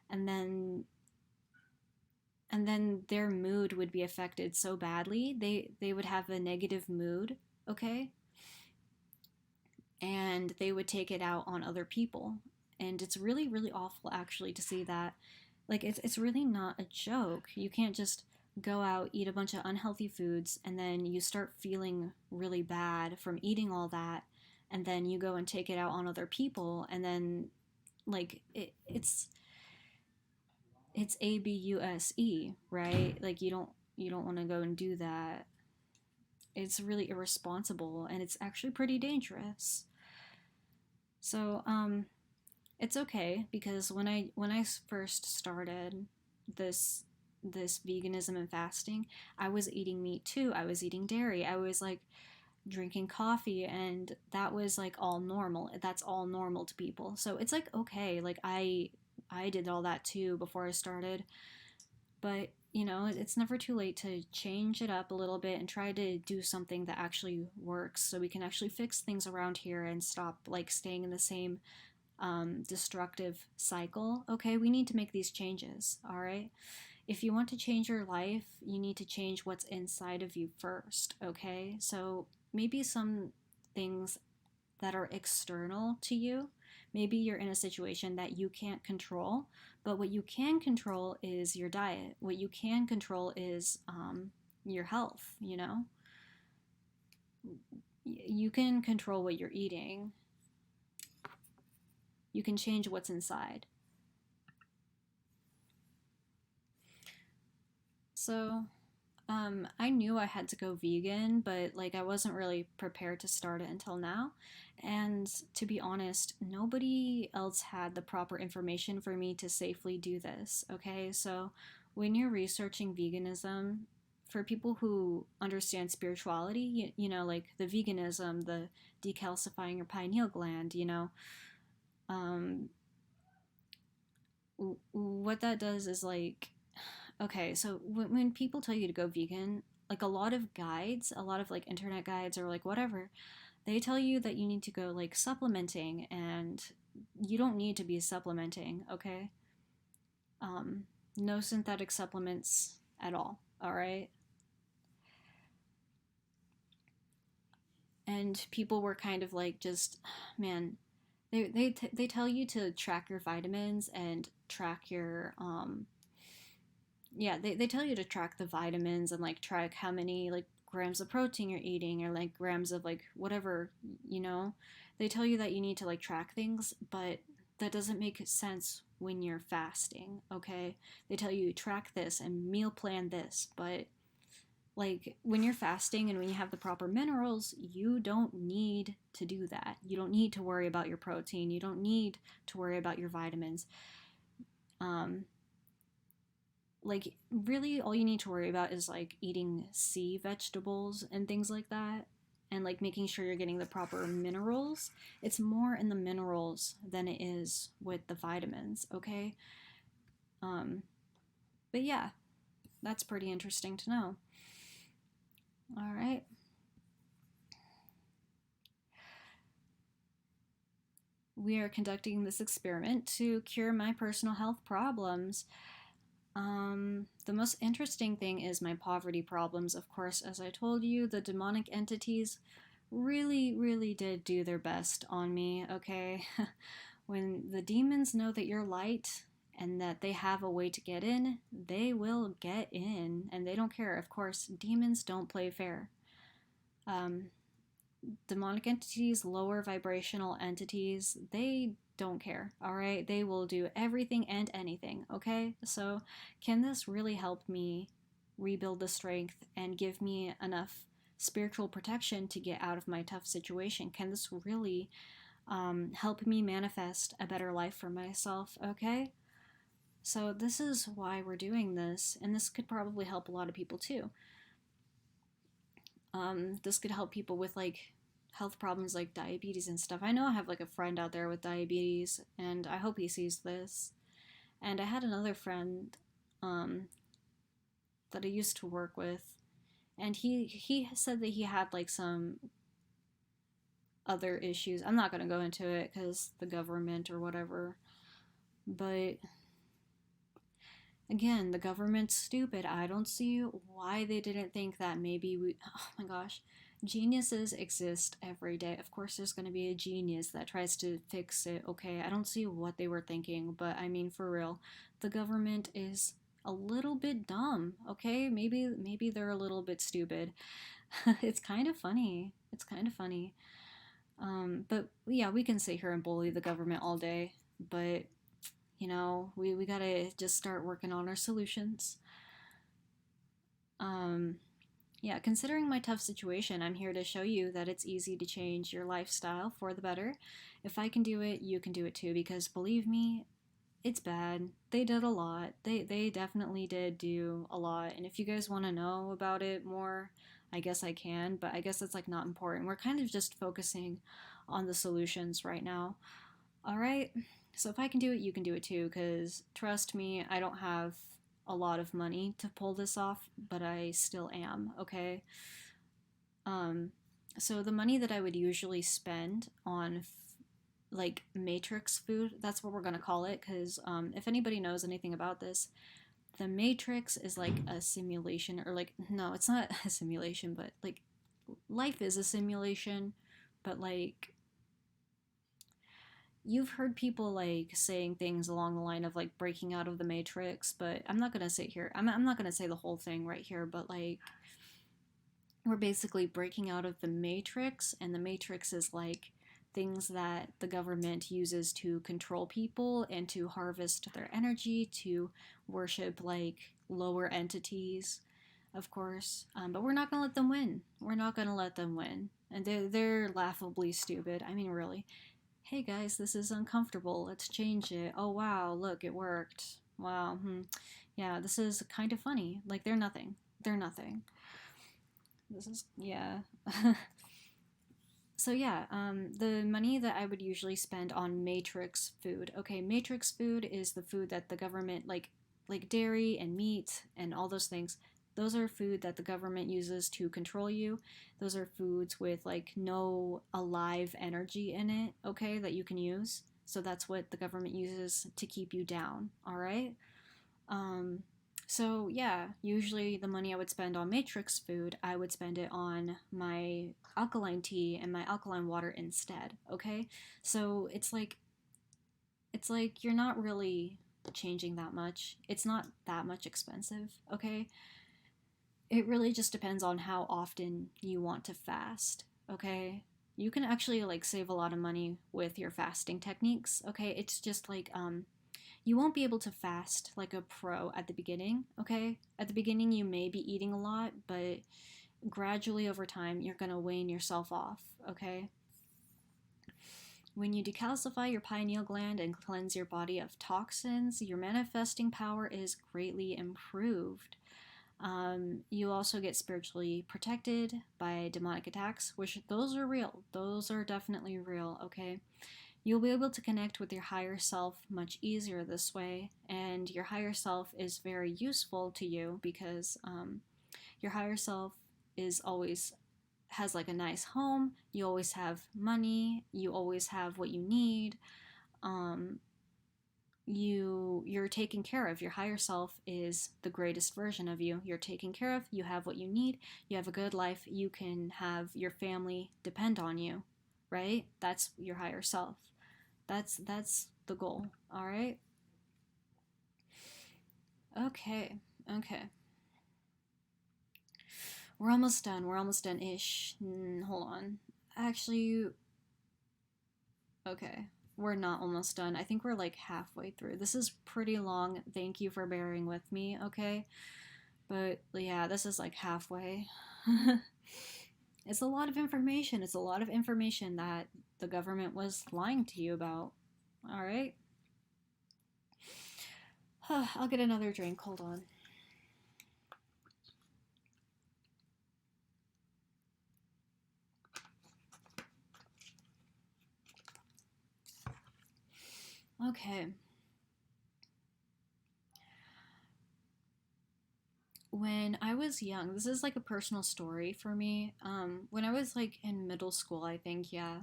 and then their mood would be affected so badly. They would have a negative mood, okay? And they would take it out on other people. And it's really, really awful actually to see that. Like it's really not a joke. You can't just go out, eat a bunch of unhealthy foods, and then you start feeling really bad from eating all that, and then you go and take it out on other people, and then like it's abuse, right? Like you don't want to go and do that. It's really irresponsible and it's actually pretty dangerous. So it's okay because when I first started this this veganism and fasting, I was eating meat too. I was eating dairy. I was like drinking coffee and that was like all normal. That's all normal to people. So it's like okay, like I did all that too before I started. But, you know, it's never too late to change it up a little bit and try to do something that actually works so we can actually fix things around here and stop like staying in the same destructive cycle. Okay, we need to make these changes, all right? If you want to change your life, you need to change what's inside of you first, okay? So maybe some things that are external to you. Maybe you're in a situation that you can't control, but what you can control is your diet. What you can control is your health, you know? You can control what you're eating. You can change what's inside. So, I knew I had to go vegan, but like I wasn't really prepared to start it until now. And to be honest, nobody else had the proper information for me to safely do this. Okay, so when you're researching veganism, for people who understand spirituality, like the veganism, the decalcifying your pineal gland, um, what that does is like, okay, so when people tell you to go vegan, like a lot of guides, a lot of like internet guides or like whatever, they tell you that you need to go like supplementing, and you don't need to be supplementing, okay? Um, no synthetic supplements at all right? And people were kind of like, just, man, they tell you to track your vitamins and track your yeah, they tell you to track the vitamins and like track how many like grams of protein you're eating, or like grams of like whatever, you know. They tell you that you need to like track things, but that doesn't make sense when you're fasting, okay? They tell you track this and meal plan this, but like when you're fasting and when you have the proper minerals, you don't need to do that. You don't need to worry about your protein. You don't need to worry about your vitamins. Um, like really all you need to worry about is like eating sea vegetables and things like that, and like making sure you're getting the proper minerals. It's more in the minerals than it is with the vitamins, okay? um but yeah, that's pretty interesting to know. All right. We are conducting this experiment to cure my personal health problems. The most interesting thing is my poverty problems. Of course, as I told you, the demonic entities really, really did do their best on me, okay? When the demons know that you're light and that they have a way to get in, they will get in, and they don't care. Of course, demons don't play fair. Um, Demonic entities, lower vibrational entities, they don't care, all right? They will do everything and anything, okay? So, can this really help me rebuild the strength and give me enough spiritual protection to get out of my tough situation? Can this really help me manifest a better life for myself, okay? So, this is why we're doing this, and this could probably help a lot of people too. This could help people with like health problems like diabetes and stuff. I know I have like a friend out there with diabetes, and I hope he sees this. And I had another friend um, that I used to work with, and he said that he had like some other issues. I'm not gonna go into it because the government or whatever. But again, the government's stupid. I don't see why they didn't think that maybe we. Oh my gosh. Geniuses exist every day. Of course, there's going to be a genius that tries to fix it, okay? I don't see what they were thinking, but I mean, for real, the government is a little bit dumb, okay? Maybe they're a little bit stupid. It's kind of funny. It's kind of funny. But yeah, we can sit here and bully the government all day, but we gotta just start working on our solutions. Um, yeah, considering my tough situation, I'm here to show you that it's easy to change your lifestyle for the better. If I can do it, you can do it too, because believe me, it's bad. They did a lot. They definitely did do a lot. And if you guys want to know about it more, I guess I can, but I guess it's like not important. We're kind of just focusing on the solutions right now. All right. So if I can do it, you can do it too, because trust me, I don't have a lot of money to pull this off, but I still am, okay? Um, so the money that I would usually spend on like matrix food, that's what we're gonna call it, because if anybody knows anything about this, the matrix is like a simulation, or like, no, it's not a simulation, but like life is a simulation, but like you've heard people like saying things along the line of like breaking out of the matrix, but I'm not gonna sit here. I'm not gonna say the whole thing right here, but like we're basically breaking out of the matrix, and the matrix is like things that the government uses to control people and to harvest their energy to worship like lower entities. of course. But we're not gonna let them win. We're not gonna let them win. And they're laughably stupid. I mean, really. Hey guys, this is uncomfortable. Let's change it. Oh wow, look, it worked. Wow. Yeah, this is kind of funny. Like they're nothing. They're nothing. This is yeah. So yeah, the money that I would usually spend on matrix food. Okay, matrix food is the food that the government like dairy and meat and all those things. Those are food that the government uses to control you. Those are foods with like no alive energy in it, okay, that you can use. So that's what the government uses to keep you down, all right? Um, so yeah, usually the money I would spend on matrix food, I would spend it on my alkaline tea and my alkaline water instead. Okay, so it's like you're not really changing that much. It's not that much expensive. Okay, it really just depends on how often you want to fast. Okay, you can actually like save a lot of money with your fasting techniques. Okay, it's just like you won't be able to fast like a pro at the beginning, okay? At the beginning, you may be eating a lot, but gradually over time, you're gonna wane yourself off, okay? When you decalcify your pineal gland and cleanse your body of toxins, your manifesting power is greatly improved. You also get spiritually protected by demonic attacks, which those are real. Those are definitely real, okay? You'll be able to connect with your higher self much easier this way, and your higher self is very useful to you because your higher self is always has like a nice home. You always have money. You always have what you need. Um, you're taken care of. Your higher self is the greatest version of you. You're taken care of. You have what you need. You have a good life. You can have your family depend on you, right? That's your higher self. That's the goal. All right. Okay. Okay. We're almost done. We're almost done ish. Hold on. Actually, okay. We're not almost done. I think we're like halfway through. This is pretty long. Thank you for bearing with me, okay? But yeah, this is like halfway. It's a lot of information. It's a lot of information that the government was lying to you about. All right? I'll get another drink. Hold on. Okay. When I was young, this is like a personal story for me. When I was like in middle school, I think, yeah,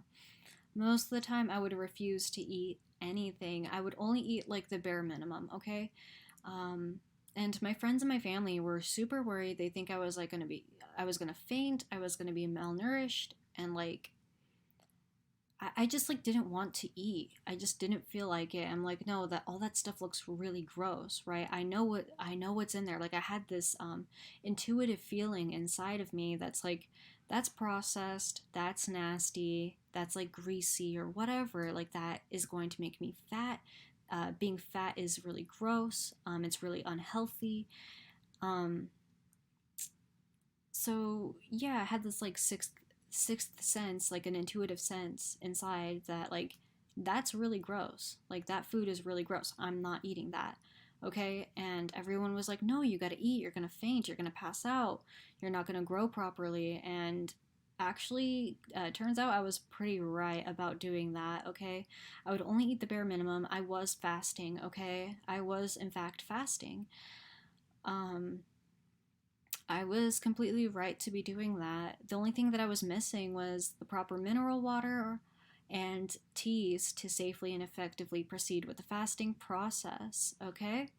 most of the time I would refuse to eat anything. I would only eat like the bare minimum, okay? Um, and my friends and my family were super worried. They think I was gonna faint, I was gonna be malnourished, and like I just like didn't want to eat. I just didn't feel like it. I'm like, no, that all that stuff looks really gross, right? I know what's in there. Like I had this intuitive feeling inside of me that's like that's processed, that's nasty, that's like greasy or whatever. Like that is going to make me fat. Being fat is really gross. It's really unhealthy. Um, so yeah, I had this like sixth sense, like an intuitive sense inside that like that's really gross. Like that food is really gross. I'm not eating that. Okay? And everyone was like, "No, you got to eat. You're going to faint. You're going to pass out. You're not going to grow properly." And actually, turns out I was pretty right about doing that, okay? I would only eat the bare minimum. I was fasting, okay? I was in fact fasting. Um I was completely right to be doing that. The only thing that I was missing was the proper mineral water and teas to safely and effectively proceed with the fasting process, okay?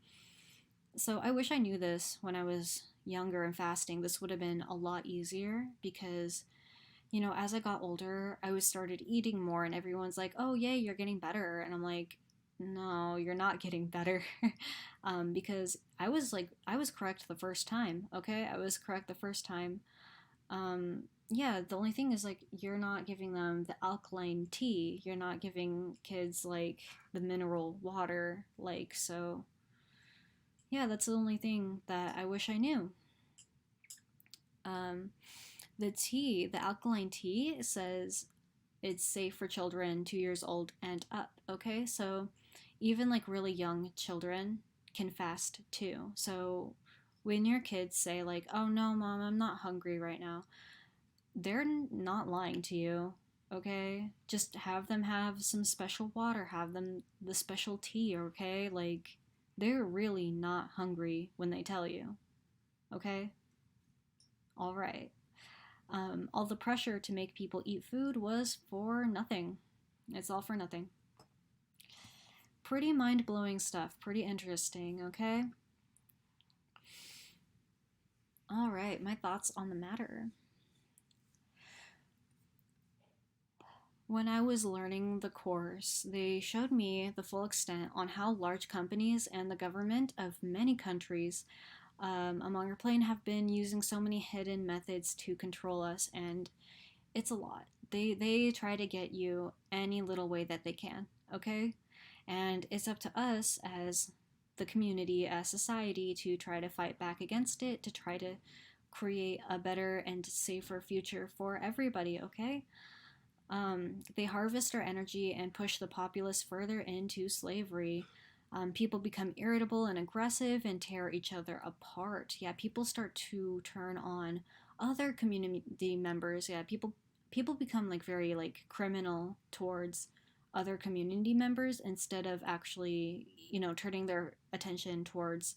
So I wish I knew this when I was younger and fasting. This would have been a lot easier because, as I got older, I was started eating more and everyone's like, "Oh, yay, you're getting better." And I'm like, "No, you're not getting better." Because I was correct the first time, okay? I was correct the first time. Yeah, the only thing is like you're not giving them the alkaline tea. You're not giving kids like the mineral water, like so. Yeah, that's the only thing that I wish I knew. Um, the tea, the alkaline tea, says it's safe for children 2 years old and up. Okay, so even like really young children can fast too. So when your kids say like, "Oh no, mom, I'm not hungry right now," they're not lying to you. Okay, just have them have some special water, have them the special tea. Okay, like they're really not hungry when they tell you. Okay, all right. All the pressure to make people eat food was for nothing. It's all for nothing. Pretty mind blowing stuff. Pretty interesting, okay? All right, my thoughts on the matter. When I was learning the course, they showed me the full extent on how large companies and the government of many countries among our plane have been using so many hidden methods to control us, and it's a lot. They try to get you any little way that they can, okay? And it's up to us as the community, as society, to try to fight back against it, to try to create a better and safer future for everybody, okay? They harvest our energy and push the populace further into slavery. People become irritable and aggressive and tear each other apart. Yeah, people start to turn on other community members. Yeah, people become like very like criminal towards other community members instead of actually, turning their attention towards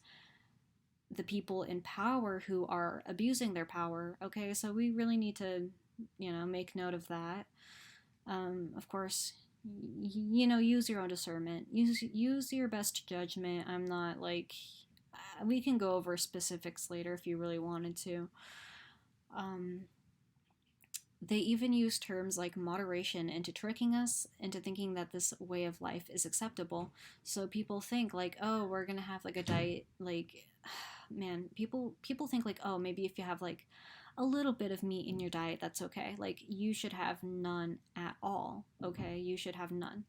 the people in power who are abusing their power. Okay, so we really need to, make note of that. Of course, use your own discernment. Use your best judgment. I'm not like we can go over specifics later if you really wanted to. Um, they even use terms like moderation into tricking us into thinking that this way of life is acceptable. So people think like, oh, we're gonna have like a diet. Like, man, people think like, oh, maybe if you have like a little bit of meat in your diet, that's okay. Like, you should have none at all. Okay, you should have none.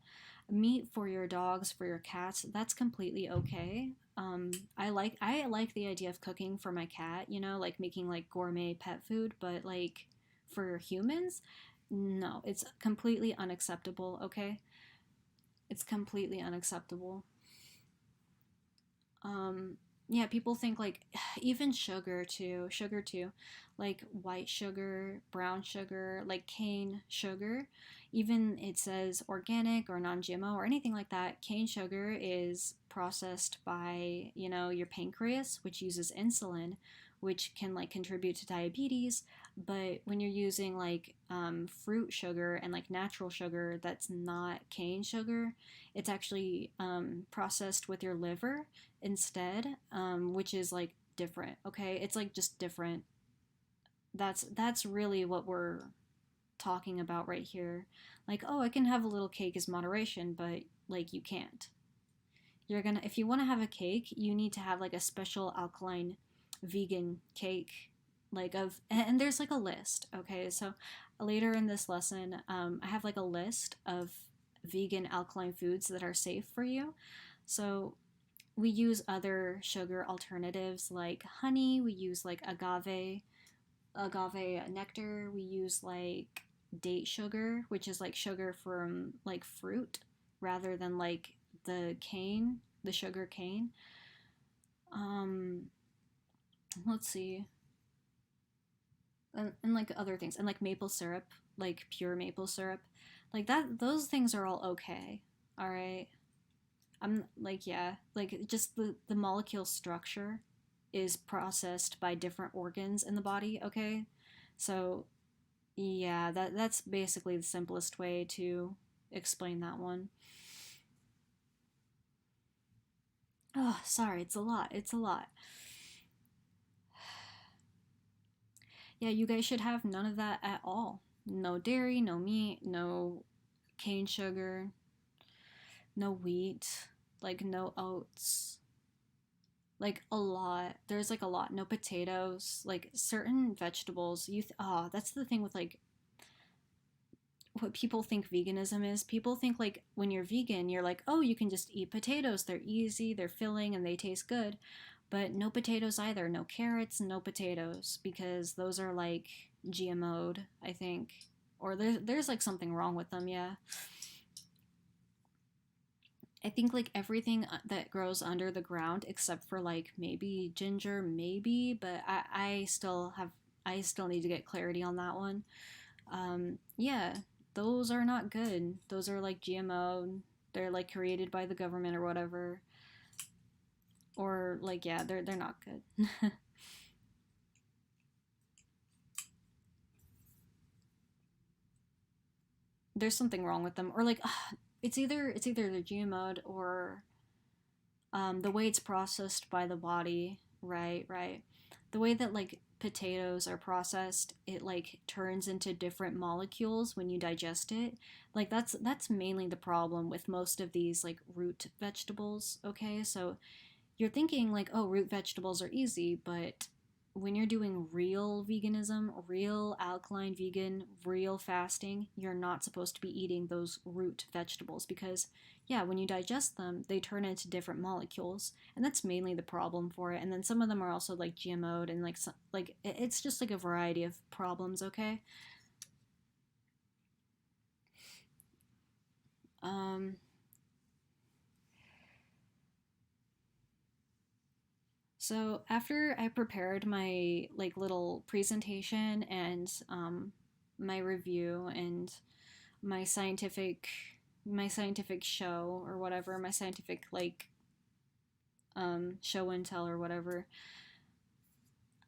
Meat for your dogs, for your cats, that's completely okay. I like the idea of cooking for my cat, like making like gourmet pet food, but like for humans, no, it's completely unacceptable, okay? It's completely unacceptable. Um, yeah, people think like even sugar too, like white sugar, brown sugar, like cane sugar. Even it says organic or non-GMO or anything like that. Cane sugar is processed by, your pancreas, which uses insulin, which can like contribute to diabetes. But when you're using like fruit sugar and like natural sugar that's not cane sugar, it's actually processed with your liver instead, which is like different. Okay, it's like just different. That's really what we're talking about right here. Like, oh, I can have a little cake as moderation, but like you can't. You're gonna if you want to have a cake, you need to have like a special alkaline vegan cake, like of and there's like a list. Okay, so later in this lesson, I have like a list of vegan alkaline foods that are safe for you. So we use other sugar alternatives like honey, we use like agave nectar, we use like date sugar, which is like sugar from like fruit rather than like the sugar cane. um let's see, and like other things, and like maple syrup, like pure maple syrup, like that, those things are all okay. All right, I'm like, yeah, like just the molecule structure is processed by different organs in the body, okay? So, yeah, that's basically the simplest way to explain that one. Oh, sorry, it's a lot. It's a lot. Yeah, you guys should have none of that at all. No dairy, no meat, no cane sugar, no wheat, like no oats, like a lot. There's like a lot. No potatoes, like certain vegetables. That's the thing with like what people think veganism is. People think like when you're vegan, you're like, oh, you can just eat potatoes. They're easy, they're filling, and they taste good. But no potatoes either. No carrots, no potatoes, because those are like GMO'd, I think. Or there's like something wrong with them, yeah. I think like everything that grows under the ground, except for like maybe ginger, maybe, but I still need to get clarity on that one. Yeah, those are not good. Those are like GMO. They're like created by the government or whatever. Or like yeah, they're not good. There's something wrong with them, or like it's either the GMO'd or the way it's processed by the body. Right, right. The way that like potatoes are processed, it like turns into different molecules when you digest it. Like that's mainly the problem with most of these like root vegetables. Okay, so you're thinking like, oh, root vegetables are easy, but when you're doing real veganism, real alkaline vegan, real fasting, you're not supposed to be eating those root vegetables because, yeah, when you digest them, they turn into different molecules, and that's mainly the problem for it. And then some of them are also like GMO'd, and like it's just like a variety of problems. Okay. Um, So after I prepared my like little presentation and my review and my scientific my scientific show or whatever, my scientific like show and tell or whatever,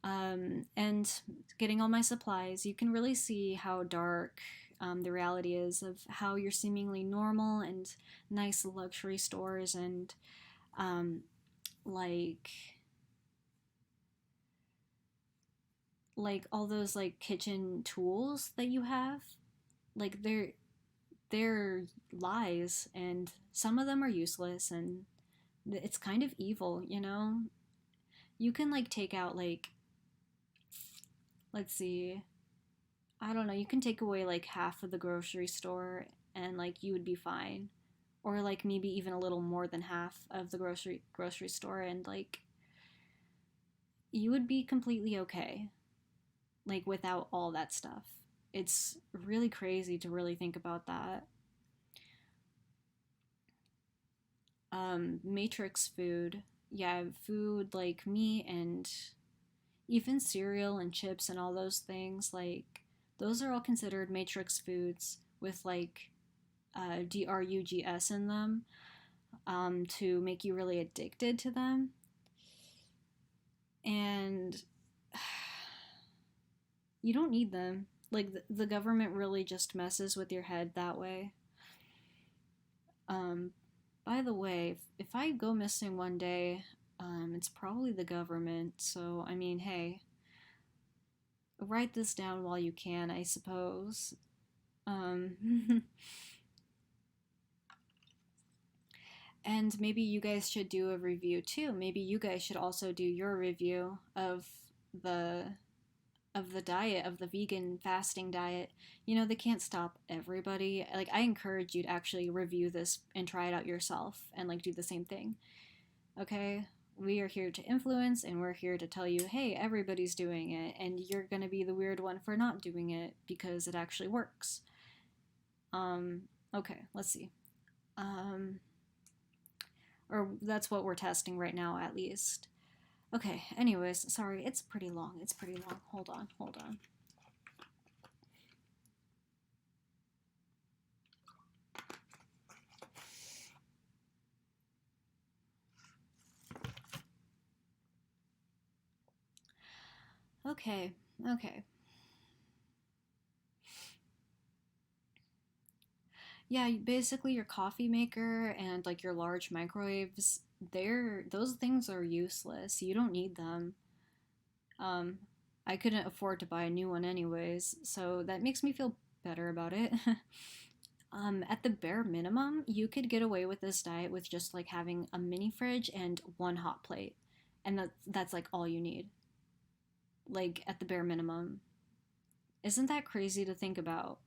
and getting all my supplies, you can really see how dark the reality is of how your seemingly normal and nice luxury stores and um, like like all those like kitchen tools that you have, like they're lies, and some of them are useless, and it's kind of evil, you know. You can like take out like, let's see, I don't know, you can take away like half of the grocery store and like you would be fine, or like maybe even a little more than half of the grocery store, and like you would be completely okay, like without all that stuff. It's really crazy to really think about that. Matrix food, yeah, food like meat and even cereal and chips and all those things, like those are all considered matrix foods with like drugs in them, to make you really addicted to them. And you don't need them. Like the government really just messes with your head that way. Um, by the way, if I go missing one day, it's probably the government. So, I mean, hey, write this down while you can, I suppose. Um, and maybe you guys should do a review too. Maybe you guys should also do your review the of the diet, of the vegan fasting diet. You know, they can't stop everybody. Like, I encourage you to actually review this and try it out yourself and like do the same thing. Okay? We are here to influence, and we're here to tell you, hey, everybody's doing it, and you're gonna be the weird one for not doing it because it actually works. Okay, let's see. Um, or that's what we're testing right now, at least. Okay, anyways, sorry, it's pretty long. It's pretty long. Hold on, hold on. Okay, okay. Yeah, basically your coffee maker and like your large microwaves, those things are useless. You don't need them. Um, I couldn't afford to buy a new one anyways, so that makes me feel better about it. At the bare minimum, you could get away with this diet with just like having a mini fridge and one hot plate, and that's like all you need. Like at the bare minimum. Isn't that crazy to think about?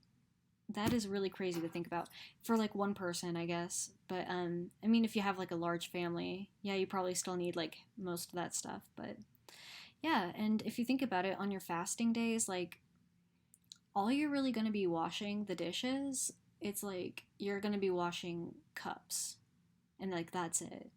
that is really crazy to think about for like one person, I guess. But I mean, if you have like a large family, yeah, you probably still need like most of that stuff. But yeah, and if you think about it, on your fasting days, like all you're really going to be washing the dishes, it's like you're going to be washing cups, and like that's it.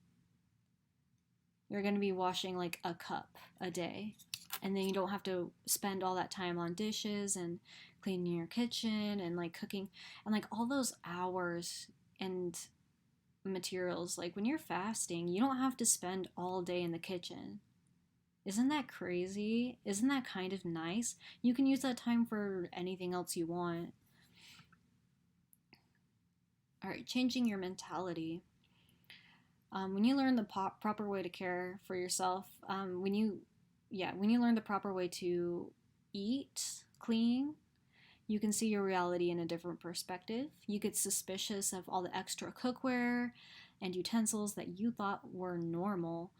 You're going to be washing like a cup a day. And then you don't have to spend all that time on dishes and cleaning your kitchen and like cooking and like all those hours and materials. Like when you're fasting, you don't have to spend all day in the kitchen. Isn't that crazy? Isn't that kind of nice? You can use that time for anything else you want. All right, changing your mentality. When you learn the proper way to care for yourself, when you learn the proper way to eat clean, you can see your reality in a different perspective. You get suspicious of all the extra cookware and utensils that you thought were normal.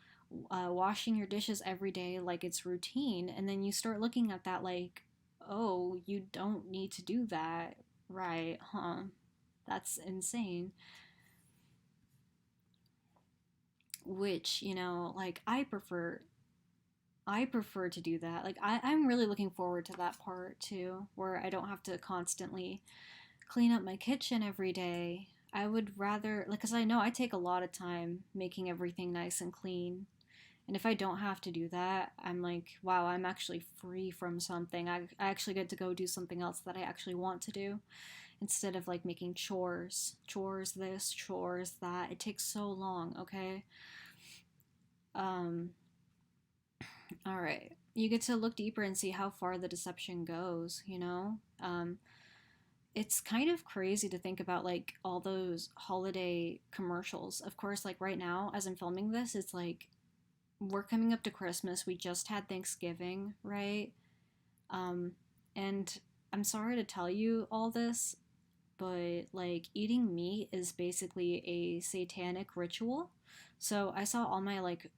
Washing your dishes every day like it's routine, and then you start looking at that like, oh, you don't need to do that, right? Huh? That's insane. Which, like I prefer to do that. Like I'm really looking forward to that part too, where I don't have to constantly clean up my kitchen every day. I would rather, like, because I know I take a lot of time making everything nice and clean. And if I don't have to do that, I'm like, wow, I'm actually free from something. I actually get to go do something else that I actually want to do instead of like making chores. Chores this, chores that. It takes so long, okay? Um, all right. You get to look deeper and see how far the deception goes, you know? It's kind of crazy to think about like all those holiday commercials. Of course, like right now, as I'm filming this, it's like we're coming up to Christmas. We just had Thanksgiving, right? Um, and I'm sorry to tell you all this, but like eating meat is basically a satanic ritual. So I saw all my like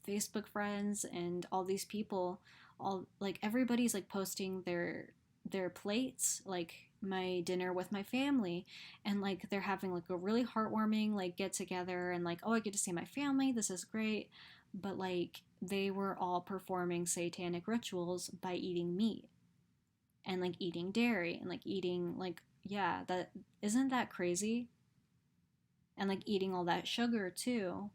Facebook friends and all these people, all like everybody's like posting their plates, like my dinner with my family, and like they're having like a really heartwarming like get together and like, oh, I get to see my family, this is great. But like they were all performing satanic rituals by eating meat and like eating dairy and like eating like, yeah, that isn't that crazy? And like eating all that sugar too.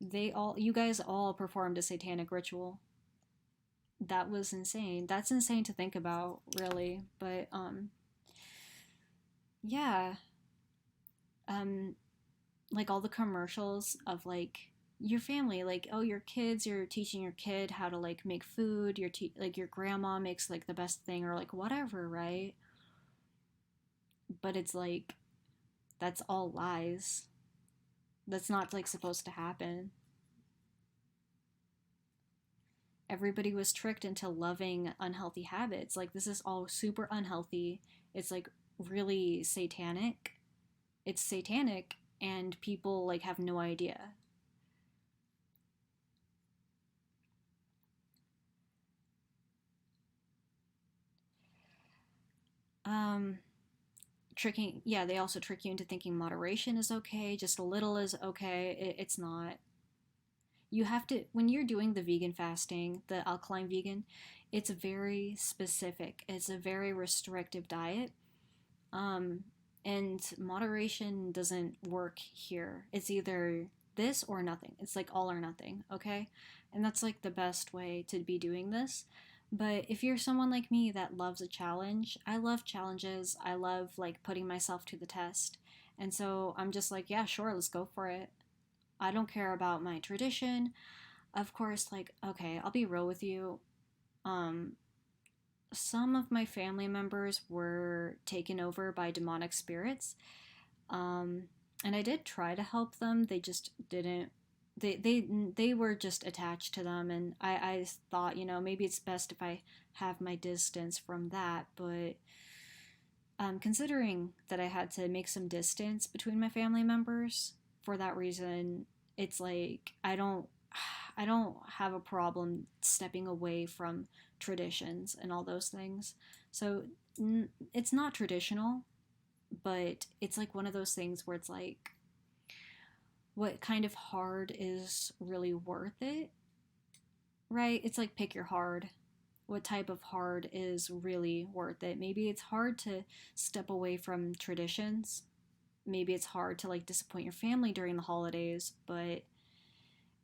You guys all performed a satanic ritual. That was insane. That's insane to think about, really. But yeah, um like all the commercials of like your family, like, oh, your kids, you're teaching your kid how to like make food, like your grandma makes like the best thing or like whatever, right? But it's like that's all lies. That's not like supposed to happen. Everybody was tricked into loving unhealthy habits. Like this is all super unhealthy. It's like really satanic. It's satanic and people like have no idea. Um Tricking, yeah, they also trick you into thinking moderation is okay, just a little is okay. It's not. You have to, when you're doing the vegan fasting, the alkaline vegan, it's very specific. It's a very restrictive diet. Um, and moderation doesn't work here. It's either this or nothing. It's like all or nothing, okay? And that's like the best way to be doing this. But if you're someone like me that loves a challenge, I love challenges. I love like putting myself to the test. And so I'm just like, yeah, sure, let's go for it. I don't care about my tradition. Of course, like, okay, I'll be real with you. Um, some of my family members were taken over by demonic spirits. Um, and I did try to help them. They just didn't. They were just attached to them, and I thought, maybe it's best if I have my distance from that. But considering that I had to make some distance between my family members for that reason, it's like I don't. I don't have a problem stepping away from traditions and all those things. So it's not traditional, but it's like one of those things where it's like, what kind of hard is really worth it, right? It's like pick your hard. What type of hard is really worth it? Maybe it's hard to step away from traditions. Maybe it's hard to like disappoint your family during the holidays, but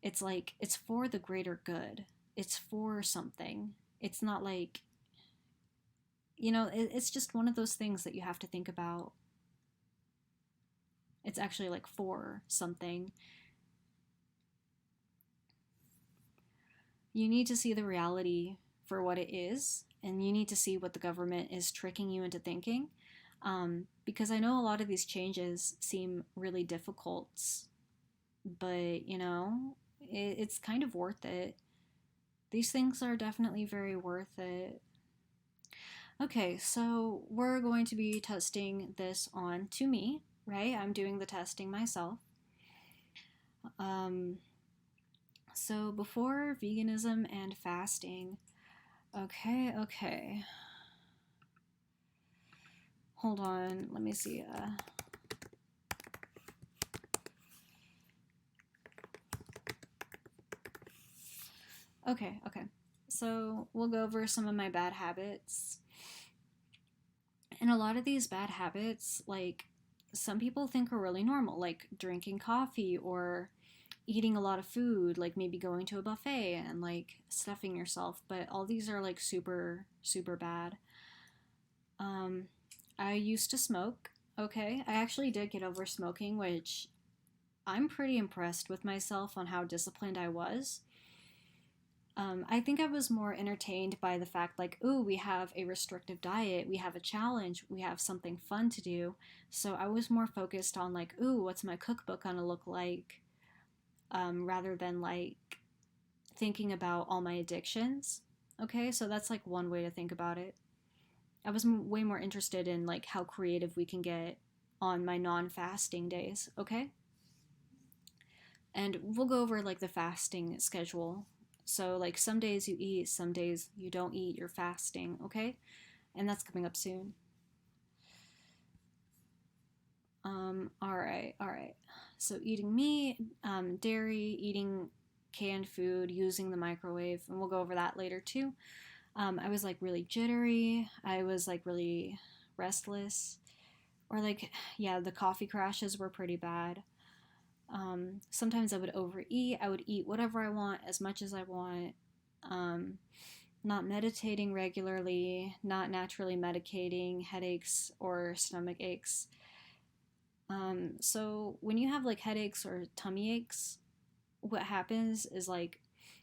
it's like it's for the greater good. It's for something. It's not like, it's just one of those things that you have to think about. It's actually like for something. You need to see the reality for what it is, and you need to see what the government is tricking you into thinking. Because I know a lot of these changes seem really difficult, but it's kind of worth it. These things are definitely very worth it. Okay, so we're going to be testing this on to me, right? I'm doing the testing myself. Um, so before veganism and fasting, okay. Hold on, let me see. Okay. So we'll go over some of my bad habits. And a lot of these bad habits, like, some people think are really normal, like drinking coffee or eating a lot of food, like maybe going to a buffet and like stuffing yourself. But all these are like super, super bad. Um, I used to smoke. Okay. I actually did get over smoking, which I'm pretty impressed with myself on how disciplined I was. I think I was more entertained by the fact, like, ooh, we have a restrictive diet, we have a challenge, we have something fun to do. So I was more focused on, like, ooh, what's my cookbook gonna look like, rather than, like, thinking about all my addictions. Okay, so that's, like, one way to think about it. I was way more interested in, like, how creative we can get on my non fasting days, okay? And we'll go over, like, the fasting schedule. So, like, some days you eat, some days you don't eat, you're fasting, okay? And that's coming up soon. All right. So, eating meat, dairy, eating canned food, using the microwave, and we'll go over that later too. I was like really jittery, I was like really restless, or like, yeah, the coffee crashes were pretty bad. Sometimes I would overeat. I would eat whatever I want, as much as I want. Um, Not meditating regularly, not naturally medicating headaches or stomach aches. So when you have like headaches or tummy aches, what happens is like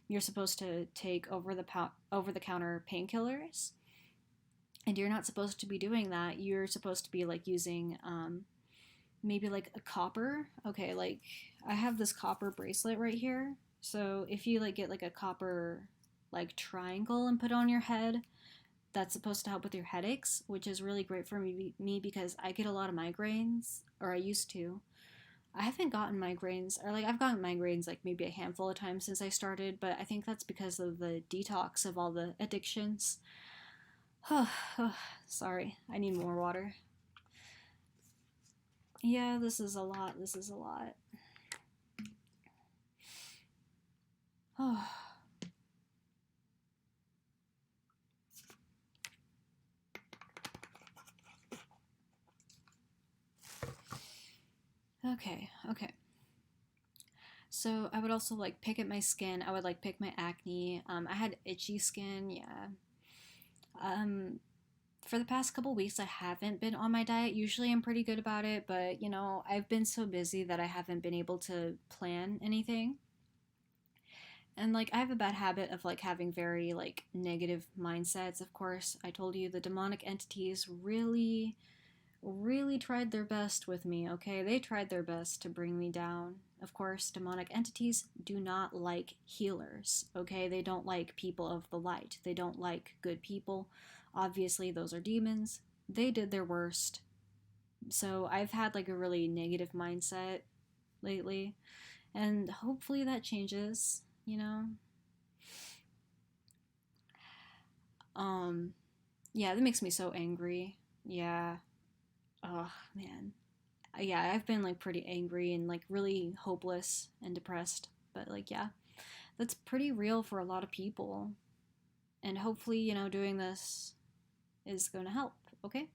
you're supposed to take over the counter painkillers, and you're not supposed to be doing that. You're supposed to be like using maybe like a copper. Okay, like I have this copper bracelet right here. So if you like get like a copper like triangle and put on your head, that's supposed to help with your headaches, which is really great for me because I get a lot of migraines, or I used to. I haven't gotten migraines, or like I've gotten migraines like maybe a handful of times since I started, but I think that's because of the detox of all the addictions. Sorry, I need more water. Yeah, this is a lot. This is a lot. Oh. Okay. So I would also like pick at my skin. I would like pick my acne. I had itchy skin. Yeah. Um, for the past couple weeks, I haven't been on my diet. Usually, I'm pretty good about it, but I've been so busy that I haven't been able to plan anything. And like, I have a bad habit of like having very like negative mindsets. Of course, I told you the demonic entities really tried their best with me, okay? They tried their best to bring me down. Of course, demonic entities do not like healers, okay? They don't like people of the light. They don't like good people. Obviously, those are demons. They did their worst. So I've had like a really negative mindset lately, and hopefully that changes. you know? Um, yeah, that makes me so angry. Yeah. Oh, man. Yeah, I've been like pretty angry and like really hopeless and depressed. But like, yeah, that's pretty real for a lot of people. And hopefully, doing this is going to help, okay?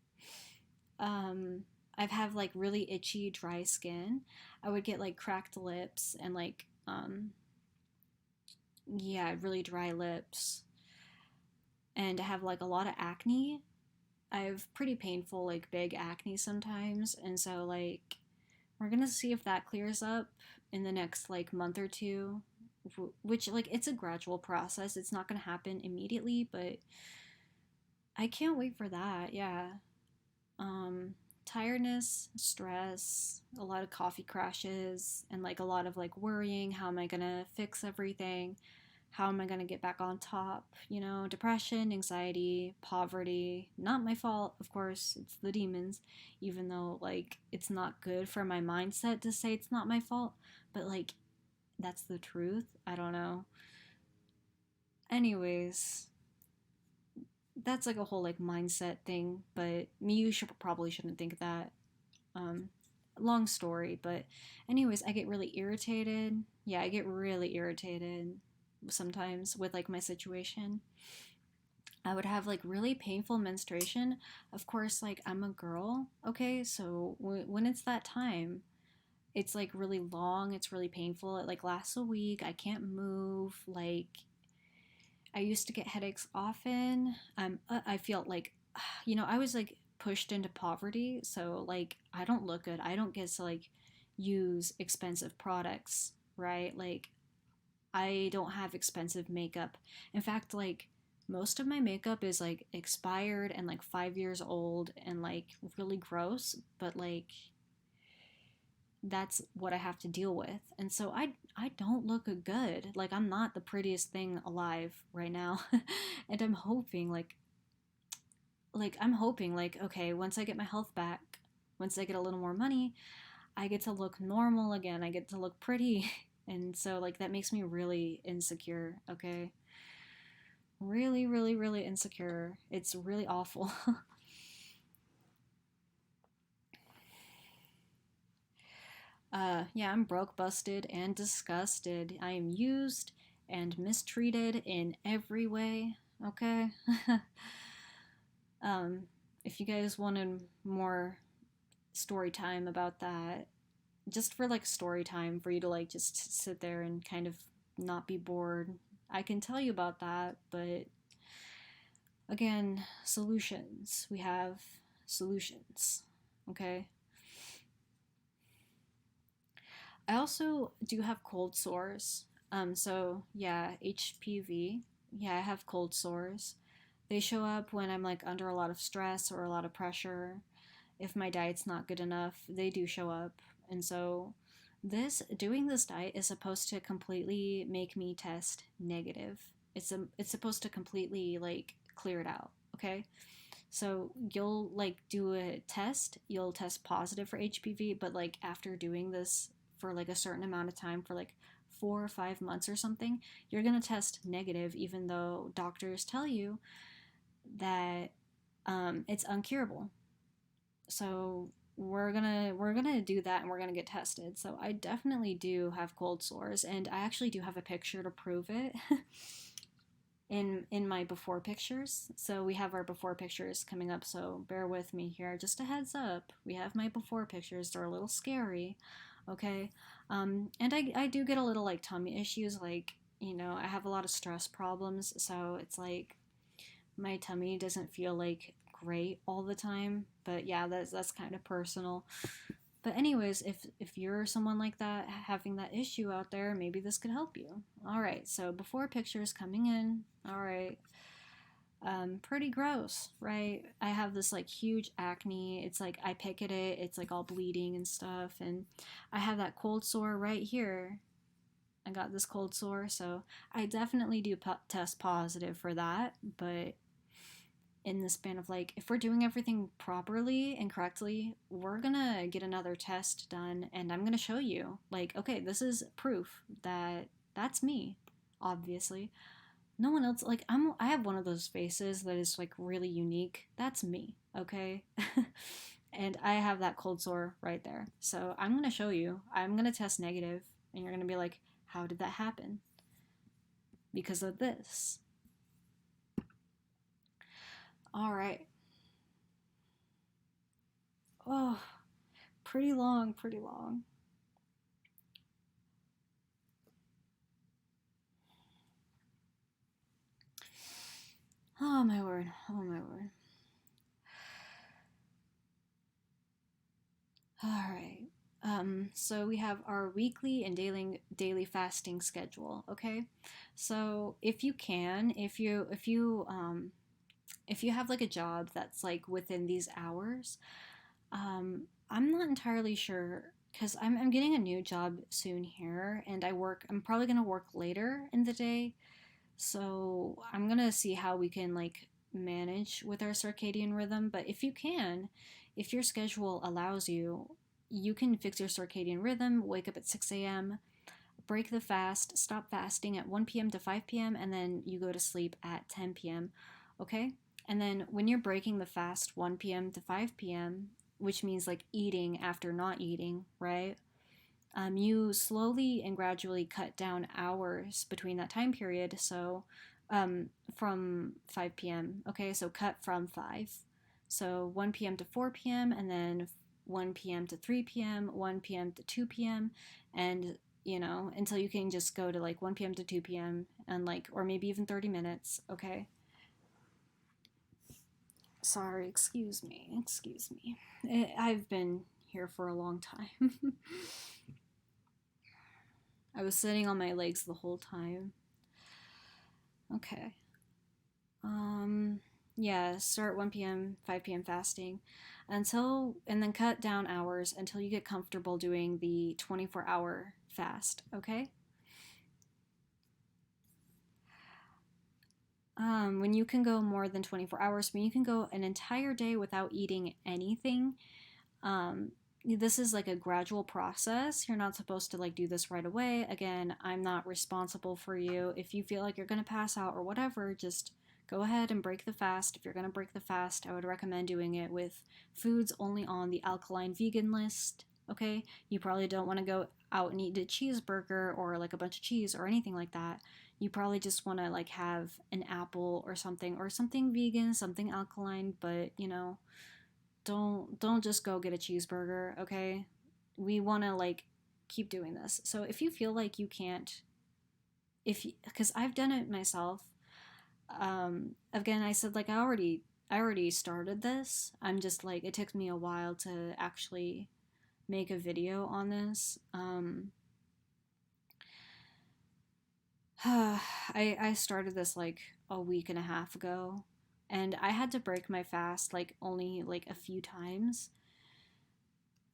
Um, I've had like really itchy, dry skin. I would get like cracked lips and like, yeah, really dry lips. And I have like a lot of acne. I have pretty painful, like big acne sometimes. And so, like, we're gonna see if that clears up in the next like month or two, which like it's a gradual process. It's not gonna happen immediately, but I can't wait for that. Yeah. Um, Tiredness, stress, a lot of coffee crashes, and like a lot of like worrying. How am I gonna fix everything? How am I gonna get back on top? Depression, anxiety, poverty. Not my fault, of course. It's the demons. Even though like it's not good for my mindset to say it's not my fault, but like that's the truth. I don't know. Anyways, that's like a whole like mindset thing, but you probably shouldn't think that. Um, Long story, but anyways, I get really irritated. Yeah, I get really irritated sometimes with like my situation. I would have like really painful menstruation. Of course, like I'm a girl, okay? So when it's that time, it's like really long, it's really painful. It like lasts a week. I can't move. Like I used to get headaches often. I feel like, I was like pushed into poverty, so like I don't look good. I don't get to like use expensive products, right? Like I don't have expensive makeup. In fact, like most of my makeup is like expired and like 5 years old and like really gross, but like that's what I have to deal with. And so I don't look good. Like I'm not the prettiest thing alive right now. And I'm hoping like okay, once I get my health back, once I get a little more money, I get to look normal again. I get to look pretty. And so like that makes me really insecure, okay? Really, really, really insecure. It's really awful. Yeah, I'm broke, busted, and disgusted. I am used and mistreated in every way. Okay. um, if you guys wanted more story time about that, just for like story time for you to like just sit there and kind of not be bored, I can tell you about that. But again, solutions. We have solutions. Okay. I also do have cold sores. So yeah, HPV. Yeah, I have cold sores. They show up when I'm like under a lot of stress or a lot of pressure. If my diet's not good enough, they do show up. And so doing this diet is supposed to completely make me test negative. It's supposed to completely like clear it out, okay? So you'll like do a test, you'll test positive for HPV, but like after doing this for like a certain amount of time, for like 4 or 5 months or something, you're gonna test negative, even though doctors tell you that it's uncurable. So we're gonna do that and we're gonna get tested. So I definitely do have cold sores, and I actually do have a picture to prove it. In my before pictures. So we have our before pictures coming up, so bear with me here. Just a heads up, we have my before pictures. They're a little scary, okay? And I do get a little like tummy issues, like, I have a lot of stress problems, so it's like my tummy doesn't feel like great all the time. But yeah, that's kind of personal. But anyways, if you're someone like that having that issue out there, maybe this could help you. All right, so before pictures coming in. All right. Pretty gross, right? I have this like huge acne. It's like I pick at it, it's like all bleeding and stuff, and I have that cold sore right here. I got this cold sore, so I definitely do test positive for that. But in the span of like, if we're doing everything properly and correctly, we're gonna get another test done, and I'm gonna show you like, okay, this is proof that that's me. obviously. No one else, like, I have one of those faces that is like really unique. That's me, okay? And I have that cold sore right there. So I'm gonna show you. I'm gonna test negative, and you're gonna be like, how did that happen? Because of this. All right. Oh, pretty long, pretty long. Oh my word. Oh my word. All right. So we have our weekly and daily fasting schedule. Okay. So if you can, if you have like a job that's like within these hours, I'm not entirely sure because I'm getting a new job soon here, and I'm probably gonna work later in the day, so I'm gonna see how we can like manage with our circadian rhythm. But if you can, if your schedule allows you, you can fix your circadian rhythm, wake up at 6 a.m., break the fast, stop fasting at 1 p.m. to 5 p.m., and then you go to sleep at 10 p.m. Okay? And then when you're breaking the fast 1 p.m. to 5 p.m., which means like eating after not eating, right? You slowly and gradually cut down hours between that time period. So from 5 p.m., okay? So cut from 5. So 1 p.m. to 4 p.m., and then 1 p.m. to 3 p.m., 1 p.m. to 2 p.m., and until you can just go to like 1 p.m. to 2 p.m. and like, or maybe even 30 minutes, okay? Sorry, excuse me, excuse me. I've been here for a long time. I was sitting on my legs the whole time. Okay. Um, yeah, start 1 p.m., 5 p.m. fasting and then cut down hours until you get comfortable doing the 24-hour fast, okay? When you can go more than 24 hours, when you can go an entire day without eating anything, um, this is like a gradual process. You're not supposed to like do this right away. Again, I'm not responsible for you. If you feel like you're going to pass out or whatever, just go ahead and break the fast. If you're going to break the fast, I would recommend doing it with foods only on the Alkaline vegan list. Okay? You probably don't want to go out and eat a cheeseburger or like a bunch of cheese or anything like that. You probably just want to like have an apple or something vegan, something alkaline, but don't just go get a cheeseburger, okay? We want to like keep doing this. So if you feel like you can't, if because I've done it myself. Again, I said like I already started this. I'm just like it took me a while to actually make a video on this. I started this like a week and a half ago, and I had to break my fast like only like a few times.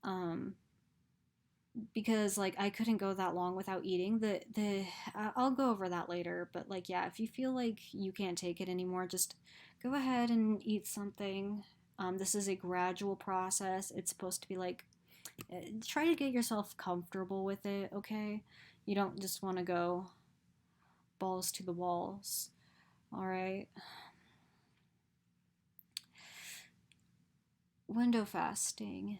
Um, because like I couldn't go that long without eating. I'll go over that later, but like yeah, if you feel like you can't take it anymore, just go ahead and eat something. This is a gradual process. It's supposed to be like try to get yourself comfortable with it, okay? You don't just want to go balls to the walls. All right. Window fasting.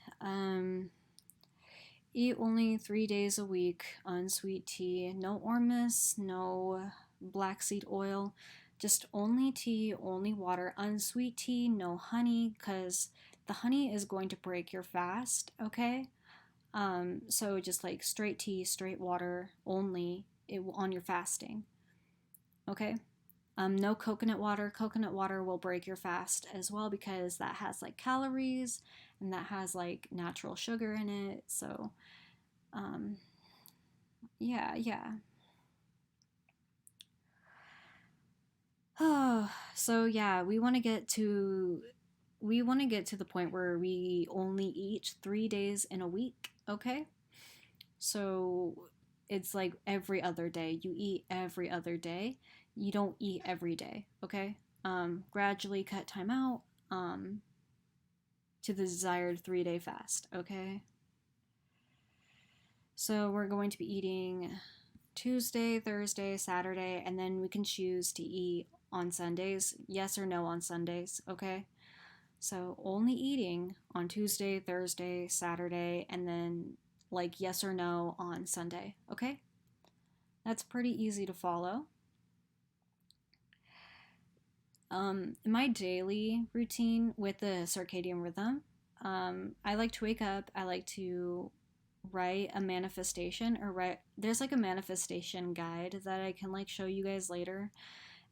Eat only 3 days a week, unsweet tea, no Ormus, no black seed oil, just only tea, only water, unsweet tea, no honey, because the honey is going to break your fast, okay? So just like straight tea, straight water only on your fasting, okay? No coconut water. Coconut water will break your fast as well because that has like calories and that has like natural sugar in it. So, um, yeah, yeah. Oh, so yeah, we want to get to the point where we only eat 3 days in a week. Okay, so it's like every other day. You eat every other day. You don't eat every day. Okay. Gradually cut time out. Um, to the desired 3 day fast. Okay. So we're going to be eating Tuesday, Thursday, Saturday, and then we can choose to eat on Sundays. Yes or no on Sundays, okay? So only eating on Tuesday, Thursday, Saturday, and then like yes or no on Sunday, okay? That's pretty easy to follow. In my daily routine with the circadian rhythm, I like to wake up, I like to write a manifestation or write, there's like a manifestation guide that I can like show you guys later.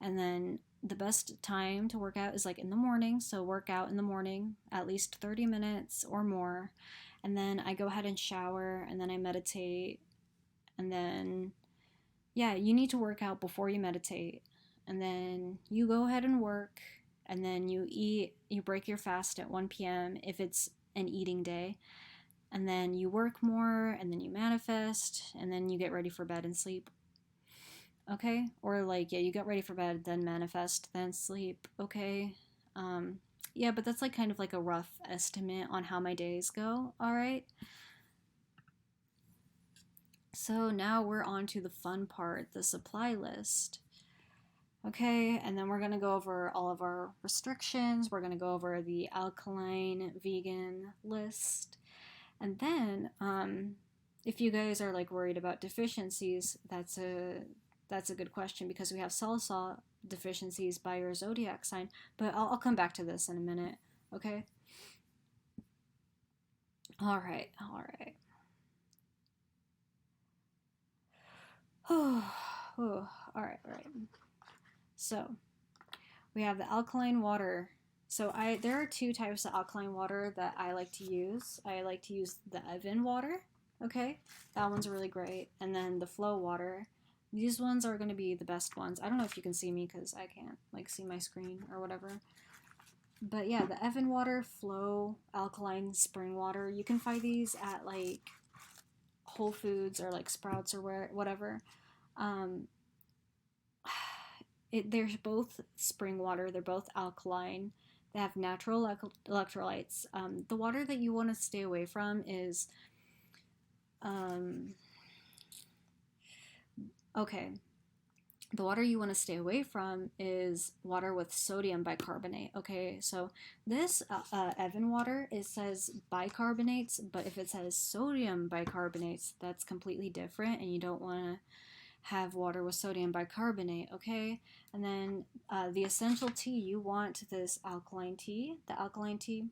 And then the best time to work out is like in the morning. So work out in the morning, at least 30 minutes or more. And then I go ahead and shower and then I meditate. And then, yeah, you need to work out before you meditate. And then you go ahead and work. And then you eat, you break your fast at 1 p.m. if it's an eating day. And then you work more and then you manifest and then you get ready for bed and sleep. Okay? Or like, yeah, you get ready for bed, then manifest, then sleep. Okay? Yeah, but that's like kind of like a rough estimate on how my days go. All right? So now we're on to the fun part, the supply list. Okay, and then we're going to go over all of our restrictions. We're going to go over the alkaline vegan list. And then, if you guys are like worried about deficiencies, that's a good question because we have salsa deficiencies by your zodiac sign. But I'll come back to this in a minute. Okay. All right. All right. Oh, all right. All right. So we have the alkaline water. So there are two types of alkaline water that I like to use. I like to use the Evan water. Okay, that one's really great. And then the flow water. These ones are going to be the best ones. I don't know if you can see me because I can't like see my screen or whatever. But yeah, the Evan water, flow, alkaline spring water. You can find these at like Whole Foods or like Sprouts or whatever. They're both spring water. They're both alkaline. They have natural electrolytes. The water that you want to stay away from is, okay, the water you want to stay away from is water with sodium bicarbonate. Okay, so this Evan water, it says bicarbonates, but if it says sodium bicarbonates, that's completely different, and you don't want to have water with sodium bicarbonate, okay? And then the essential tea, you want this alkaline tea, the alkaline tea.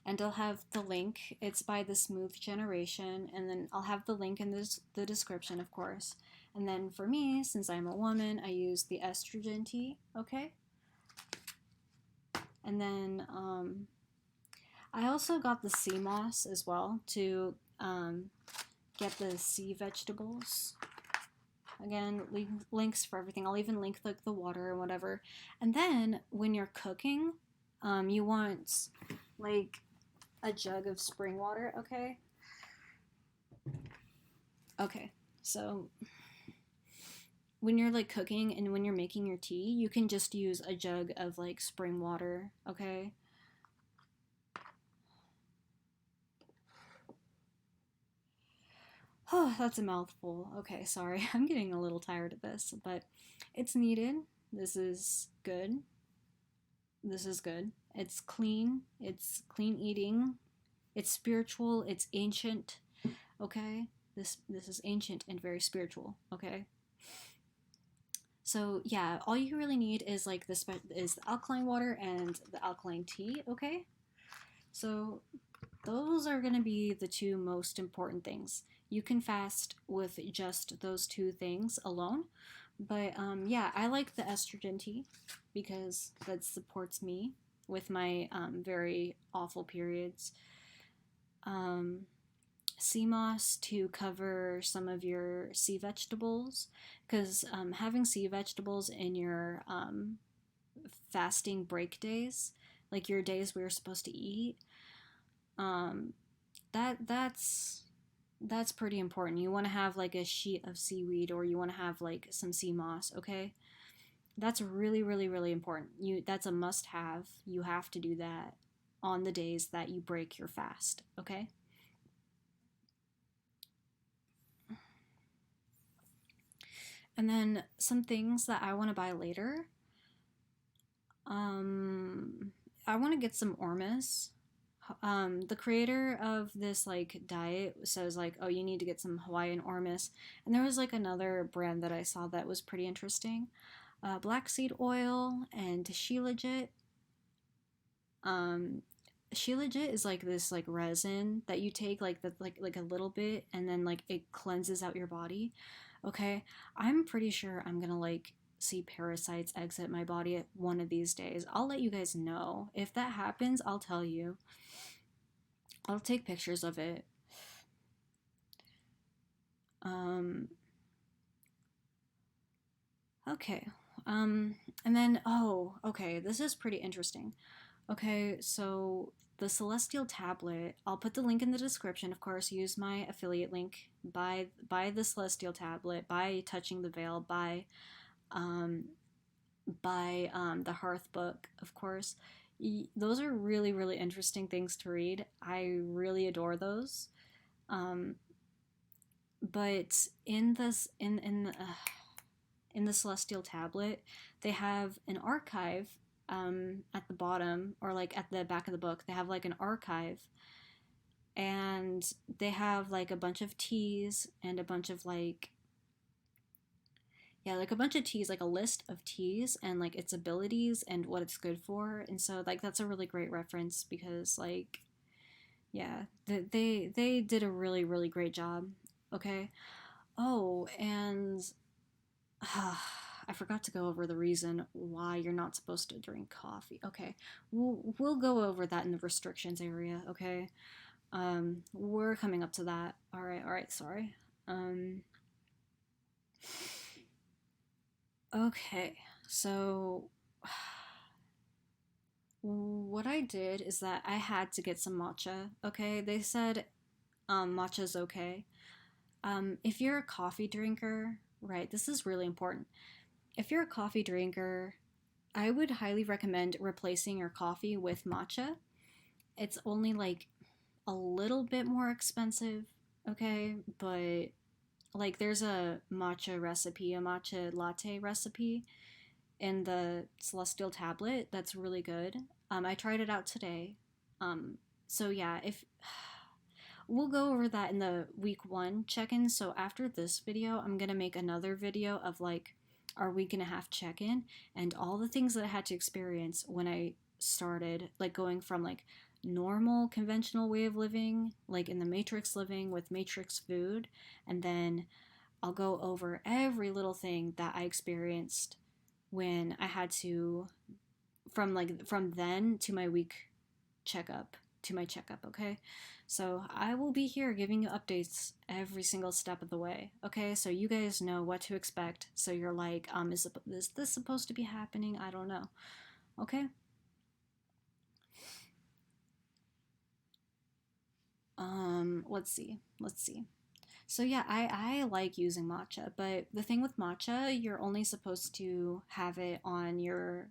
And I'll have the link. It's by the Smooth Generation, and then I'll have the link in the description, of course. And then for me, since I'm a woman, I use the estrogen tea, okay? And then I also got the sea moss as well to get the sea vegetables. Again, links for everything. I'll even link like the water or whatever. And then when you're cooking, you want like a jug of spring water, okay? Okay, so when you're like cooking and when you're making your tea, you can just use a jug of like spring water, okay? Oh, that's a mouthful. Okay, sorry. I'm getting a little tired of this, but it's needed. This is good. This is good. It's clean eating. It's spiritual, it's ancient. Okay? This is ancient and very spiritual, okay? So, yeah, all you really need is like the alkaline water and the alkaline tea, okay? So, those are going to be the two most important things. You can fast with just those two things alone. But yeah, I like the estrogen tea because that supports me with my very awful periods. Sea moss to cover some of your sea vegetables because having sea vegetables in your fasting break days, like your days where you're supposed to eat, that's pretty important. You want to have like a sheet of seaweed or you want to have like some sea moss, okay? That's really, really, really important. That's a must have. You have to do that on the days that you break your fast, okay? And then some things that I want to buy later. Um, I want to get some Ormus. The creator of this like diet says like, oh, you need to get some Hawaiian Ormus. And there was like another brand that I saw that was pretty interesting. Black seed oil and Shilajit. Um, Shilajit is like this like resin that you take like that like a little bit and then like it cleanses out your body. Okay, I'm pretty sure I'm gonna like see parasites exit my body one of these days. I'll let you guys know if that happens. I'll tell you. I'll take pictures of it. Um, okay. And then okay, this is pretty interesting. Okay, so the Celestial Tablet, I'll put the link in the description. Of course, use my affiliate link. Buy the Celestial Tablet, buy Touching the Veil, um the Hearth book, of course. Those are really really interesting things to read. I really adore those. Um, but in the Celestial Tablet, they have an archive at the bottom or like at the back of the book. They have like an archive, and they have like a bunch of teas and a bunch of like yeah, like a bunch of teas, like a list of teas and like its abilities and what it's good for. And so like that's a really great reference because like yeah, they did a really really great job. Okay. Oh, and I forgot to go over the reason why you're not supposed to drink coffee. Okay, we'll go over that in the restrictions area. Okay, we're coming up to that. All right. Sorry. Um, okay, so what I did is that I had to get some matcha. Okay, they said matcha's okay. If you're a coffee drinker, right? This is really important. If you're a coffee drinker, I would highly recommend replacing your coffee with matcha. It's only like a little bit more expensive, okay? But like there's a matcha recipe, a matcha latte recipe in the Celestial Tablet that's really good. I tried it out today. So yeah, if we'll go over that in the week 1 check-in. So after this video, I'm gonna make another video of like our week and a half check-in and all the things that I had to experience when I started like going from like normal conventional way of living, like in the matrix living with matrix food, and then I'll go over every little thing that I experienced when I had to from then to my week checkup to my checkup, okay? So I will be here giving you updates every single step of the way, okay? So you guys know what to expect. So you're like, is this supposed to be happening? I don't know, okay? Let's see. So yeah, I like using matcha, but the thing with matcha, you're only supposed to have it on your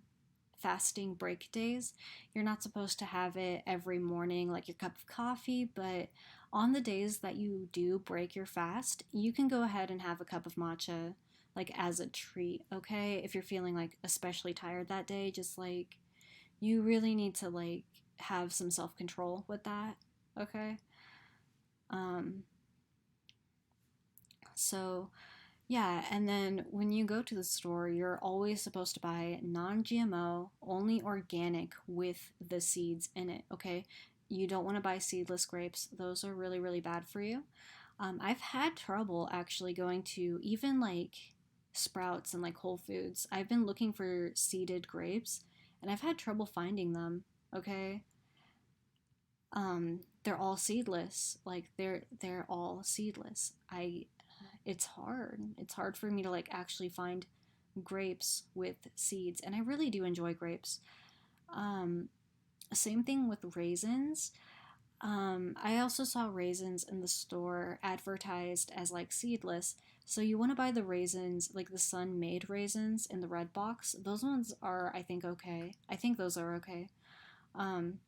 fasting break days. You're not supposed to have it every morning like your cup of coffee, but on the days that you do break your fast, you can go ahead and have a cup of matcha like as a treat, okay? If you're feeling like especially tired that day, just like you really need to like have some self-control with that, okay? Um so yeah, and then when you go to the store, you're always supposed to buy non GMO, only organic with the seeds in it, okay? You don't want to buy seedless grapes, those are really, really bad for you. I've had trouble actually going to even like Sprouts and like Whole Foods. I've been looking for seeded grapes and I've had trouble finding them, okay? They're all seedless. Like they're all seedless. It's hard. It's hard for me to like actually find grapes with seeds, and I really do enjoy grapes. Um, Same thing with raisins. I also saw raisins in the store advertised as like seedless. So you want to buy the raisins, like the sun made raisins in the red box. Those ones are, I think, okay. I think those are okay. Um,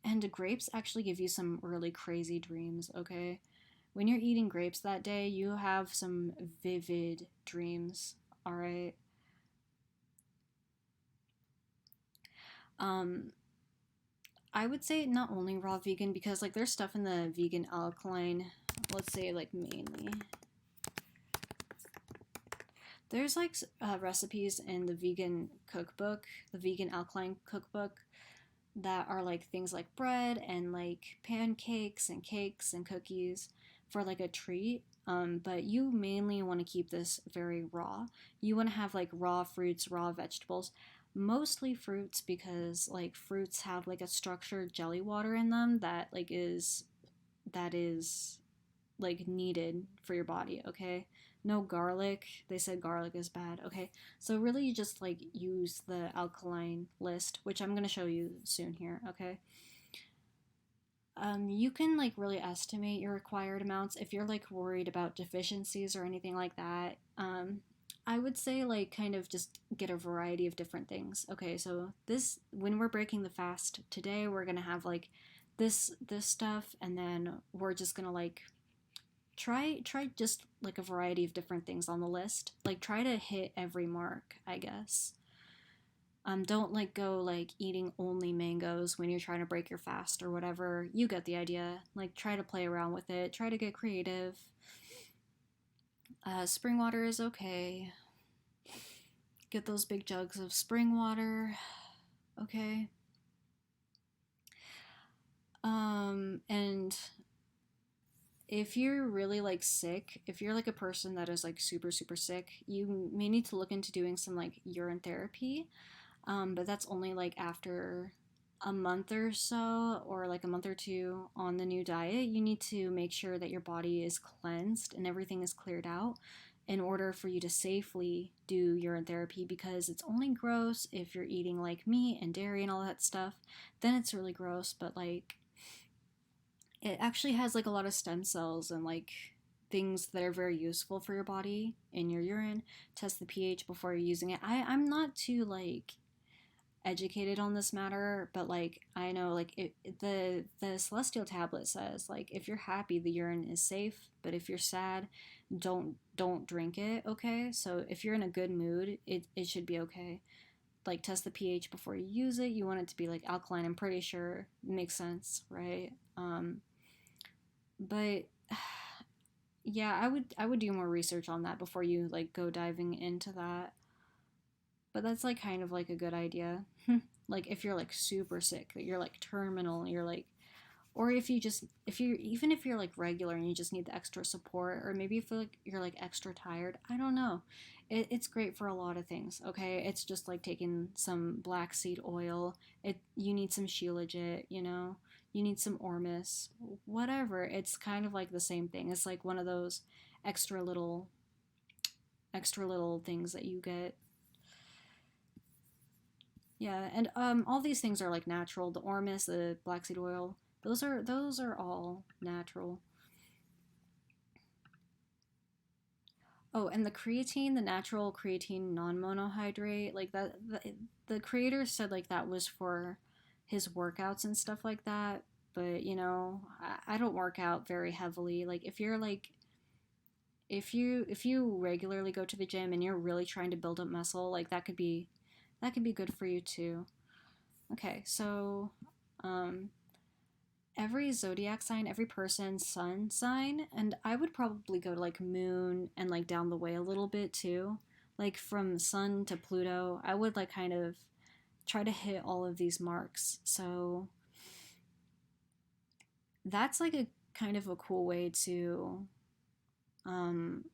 and grapes actually give you some really crazy dreams, okay? when you're eating grapes that day, you have some vivid dreams. All right. Um, I would say not only raw vegan because like there's stuff in the vegan alkaline. Let's say like mainly there's like recipes in the vegan cookbook, the vegan alkaline cookbook, that are like things like bread and like pancakes and cakes and cookies for like a treat. But you mainly want to keep this very raw. You want to have like raw fruits, raw vegetables, mostly fruits because like fruits have like a structured jelly water in them that is like needed for your body, okay? No garlic. They said garlic is bad, okay? So really you just like use the alkaline list, which I'm going to show you soon here, okay? You can like really estimate your required amounts if you're like worried about deficiencies or anything like that. I would say like kind of just get a variety of different things. Okay, so this when we're breaking the fast today, we're gonna have like this stuff, and then we're just gonna like try just like a variety of different things on the list. Like try to hit every mark, I guess. Don't like go like eating only mangoes when you're trying to break your fast or whatever. You get the idea. Like try to play around with it. Try to get creative. Spring water is okay. Get those big jugs of spring water. Okay. And if you're really like sick, if you're like a person that is like super sick, you may need to look into doing some like urine therapy. But that's only like after a month or so, or like a month or two on the new diet. You need to make sure that your body is cleansed and everything is cleared out in order for you to safely do urine therapy, because it's only gross if you're eating like meat and dairy and all that stuff. Then it's really gross, but like it actually has like a lot of stem cells and like things that are very useful for your body in your urine. Test the pH before you're using it. I'm not too like educated on this matter, but like I know like the celestial tablet says like if you're happy the urine is safe, but if you're sad, don't drink it, okay? So if you're in a good mood, it should be okay. Like test the pH before you use it. You want it to be like alkaline. I'm pretty sure it makes sense, right? But yeah, I would do more research on that before you like go diving into that. But that's like kind of like a good idea. Like if you're like super sick, you're like terminal, you're like, or if you even if you're like regular and you just need the extra support, or maybe if you're like extra tired, I don't know. It's great for a lot of things. Okay, it's just like taking some black seed oil. You need some Shilajit, you know. You need some Ormus, whatever. It's kind of like the same thing. It's like one of those extra little extra little things that you get. Yeah, and all these things are like natural. The ormus, the black seed oil, those are all natural. Oh, and the creatine, the natural creatine non-monohydrate, like that, the creator said like that was for his workouts and stuff like that. But you know, I don't work out very heavily. Like if you're like if you regularly go to the gym and you're really trying to build up muscle, like that could be good for you too. Okay, so um, every zodiac sign, every person's sun sign, and I would probably go to like moon and like down the way a little bit too. Like from sun to Pluto, I would like kind of try to hit all of these marks. So that's like a kind of a cool way to um,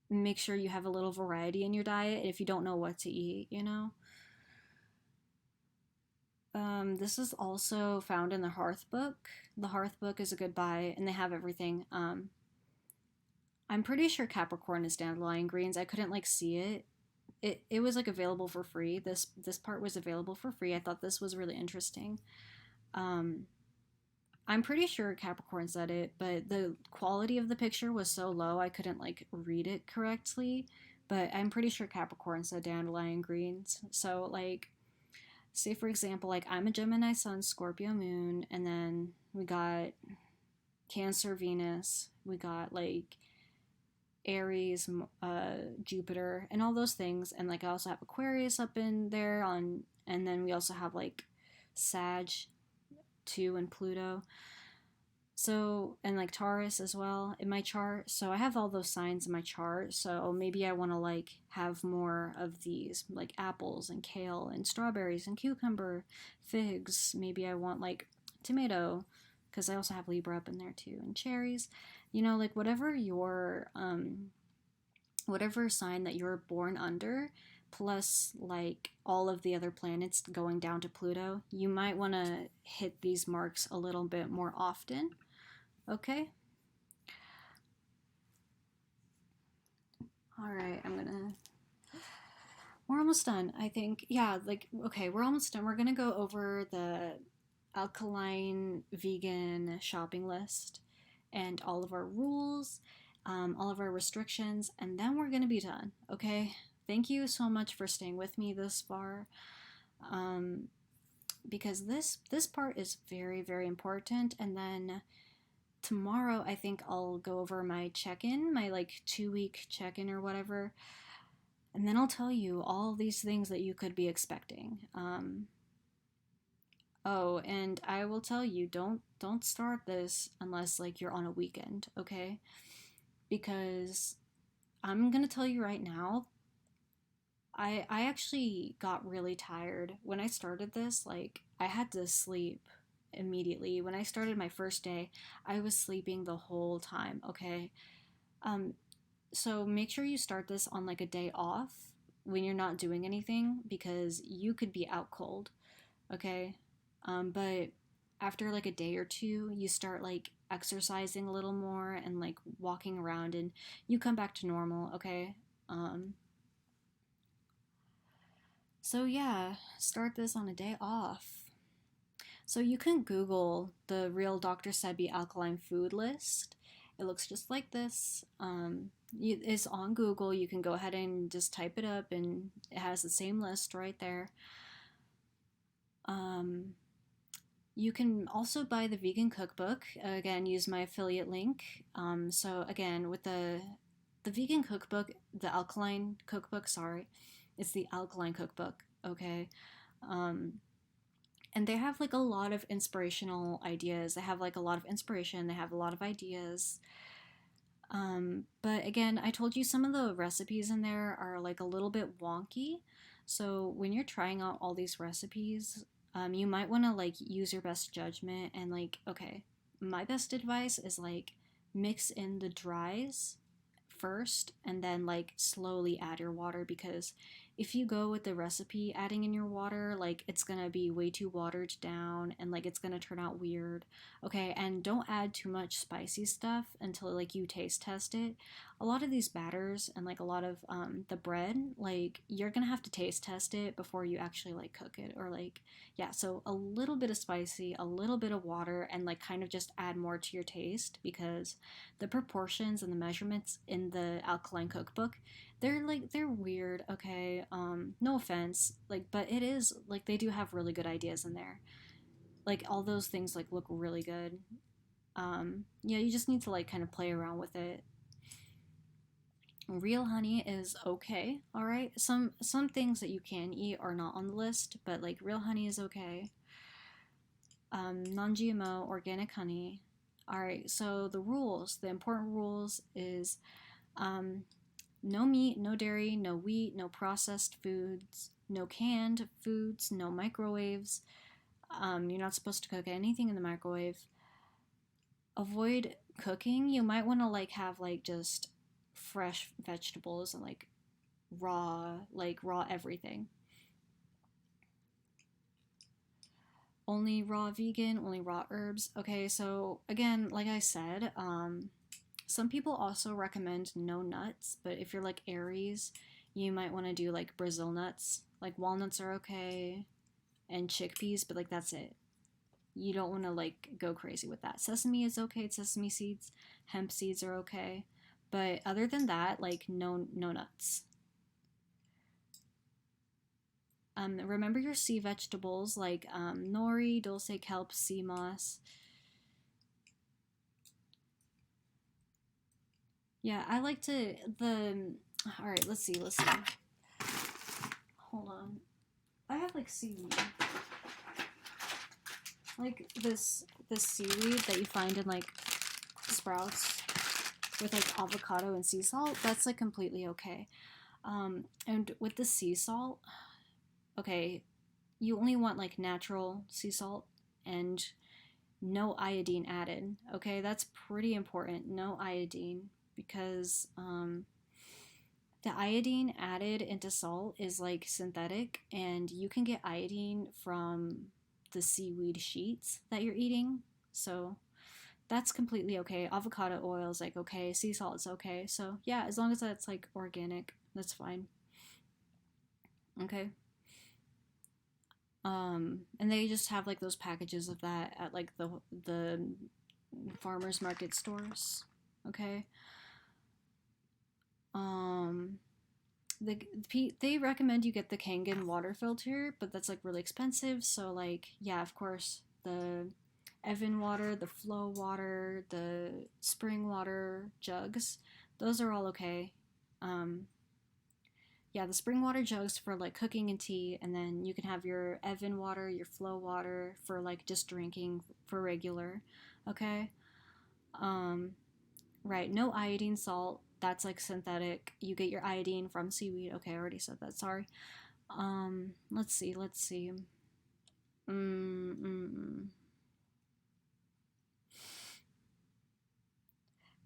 make sure you have a little variety in your diet if you don't know what to eat, you know? This is also found in the Hearth book. The Hearth book is a good buy, and they have everything. I'm pretty sure Capricorn is dandelion greens. I couldn't like see it. It was like available for free. This part was available for free. I thought this was really interesting. Um, I'm pretty sure Capricorn said it, but the quality of the picture was so low I couldn't like read it correctly. But I'm pretty sure Capricorn said dandelion greens. So like say for example, like I'm a Gemini sun, Scorpio moon, and then we got Cancer, Venus. We got like Aries, Jupiter, and all those things. And like I also have Aquarius up in there on, and then we also have like Sag too and Pluto. So, and like Taurus as well in my chart. So I have all those signs in my chart. So maybe I want to like have more of these, like apples and kale and strawberries and cucumber, figs. Maybe I want like tomato, because I also have Libra up in there too, and cherries. You know, like whatever sign that you're born under, plus like all of the other planets going down to Pluto, you might want to hit these marks a little bit more often. Okay. All right, we're almost done, I think. Yeah, like, okay, we're almost done. We're gonna go over the Alkaline vegan shopping list and all of our rules, all of our restrictions, and then we're gonna be done, okay? Thank you so much for staying with me this far. Because this part is very, very important. And then tomorrow I think I'll go over my check-in, my like 2-week check-in or whatever, and then I'll tell you all these things that you could be expecting. Oh, and I will tell you, don't start this unless like you're on a weekend, okay? Because I'm gonna tell you right now, I actually got really tired when I started this. Like I had to sleep immediately. When I started my first day, I was sleeping the whole time, okay? Um, so make sure you start this on like a day off when you're not doing anything, because you could be out cold, okay? But after like a day or two, you start like exercising a little more and like walking around, and you come back to normal, okay? So yeah, start this on a day off. So you can Google the real Dr. Sebi alkaline food list. It looks just like this. It's on Google. You can go ahead and just type it up, and it has the same list right there. You can also buy the vegan cookbook. Again, use my affiliate link. So again, with the vegan cookbook, the alkaline cookbook, sorry, it's the alkaline cookbook, okay? And they have like a lot of inspirational ideas. They have like a lot of inspiration. They have a lot of ideas. But again, I told you some of the recipes in there are like a little bit wonky. So when you're trying out all these recipes, you might want to like use your best judgment and like, okay, my best advice is like mix in the dries first and then like slowly add your water, because if you go with the recipe adding in your water, like it's gonna be way too watered down and like it's gonna turn out weird. Okay, and don't add too much spicy stuff until like you taste test it. A lot of these batters and like a lot of the bread, like you're gonna have to taste test it before you actually like cook it, or like, yeah, so a little bit of spicy, a little bit of water, and like kind of just add more to your taste, because the proportions and the measurements in the alkaline cookbook, they're weird, okay? No offense, like, but it is like they do have really good ideas in there. Like all those things like look really good. Yeah, you just need to like kind of play around with it. Real honey is okay, all right. Some things that you can eat are not on the list, but like real honey is okay. Non-GMO organic honey. All right. So the important rules is no meat, no dairy, no wheat, no processed foods, no canned foods, no microwaves. You're not supposed to cook anything in the microwave. Avoid cooking. You might want to like have like just fresh vegetables and like raw everything. Only raw vegan, only raw herbs. Okay, so again, like I said, some people also recommend no nuts, but if you're like Aries, you might want to do like Brazil nuts. Like walnuts are okay, and chickpeas, but like that's it. You don't want to like go crazy with that. Sesame is okay, sesame seeds, hemp seeds are okay, but other than that, like no nuts. Remember your sea vegetables like nori, dulce, kelp, sea moss. Yeah, I like to the. All right, let's see. Hold on. I have like seaweed, like this seaweed that you find in like sprouts with like avocado and sea salt. That's like completely okay. And with the sea salt, okay, you only want like natural sea salt and no iodine added. Okay, that's pretty important. No iodine because the iodine added into salt is like synthetic, and you can get iodine from the seaweed sheets that you're eating. So that's completely okay. Avocado oil is like okay. Sea salt is okay. So yeah, as long as that's like organic, that's fine. Okay. And they just have like those packages of that at like the farmers market stores. Okay. Um, they recommend you get the Kangen water filter, but that's like really expensive. So like yeah, of course the Evan water, the flow water, the spring water jugs, those are all okay. Um, yeah, the spring water jugs for like cooking and tea, and then you can have your Evan water, your flow water for like just drinking for regular. Okay. Um, right, no iodine salt. That's like synthetic. You get your iodine from seaweed. Okay, I already said that. Sorry. Let's see. Mm-mm.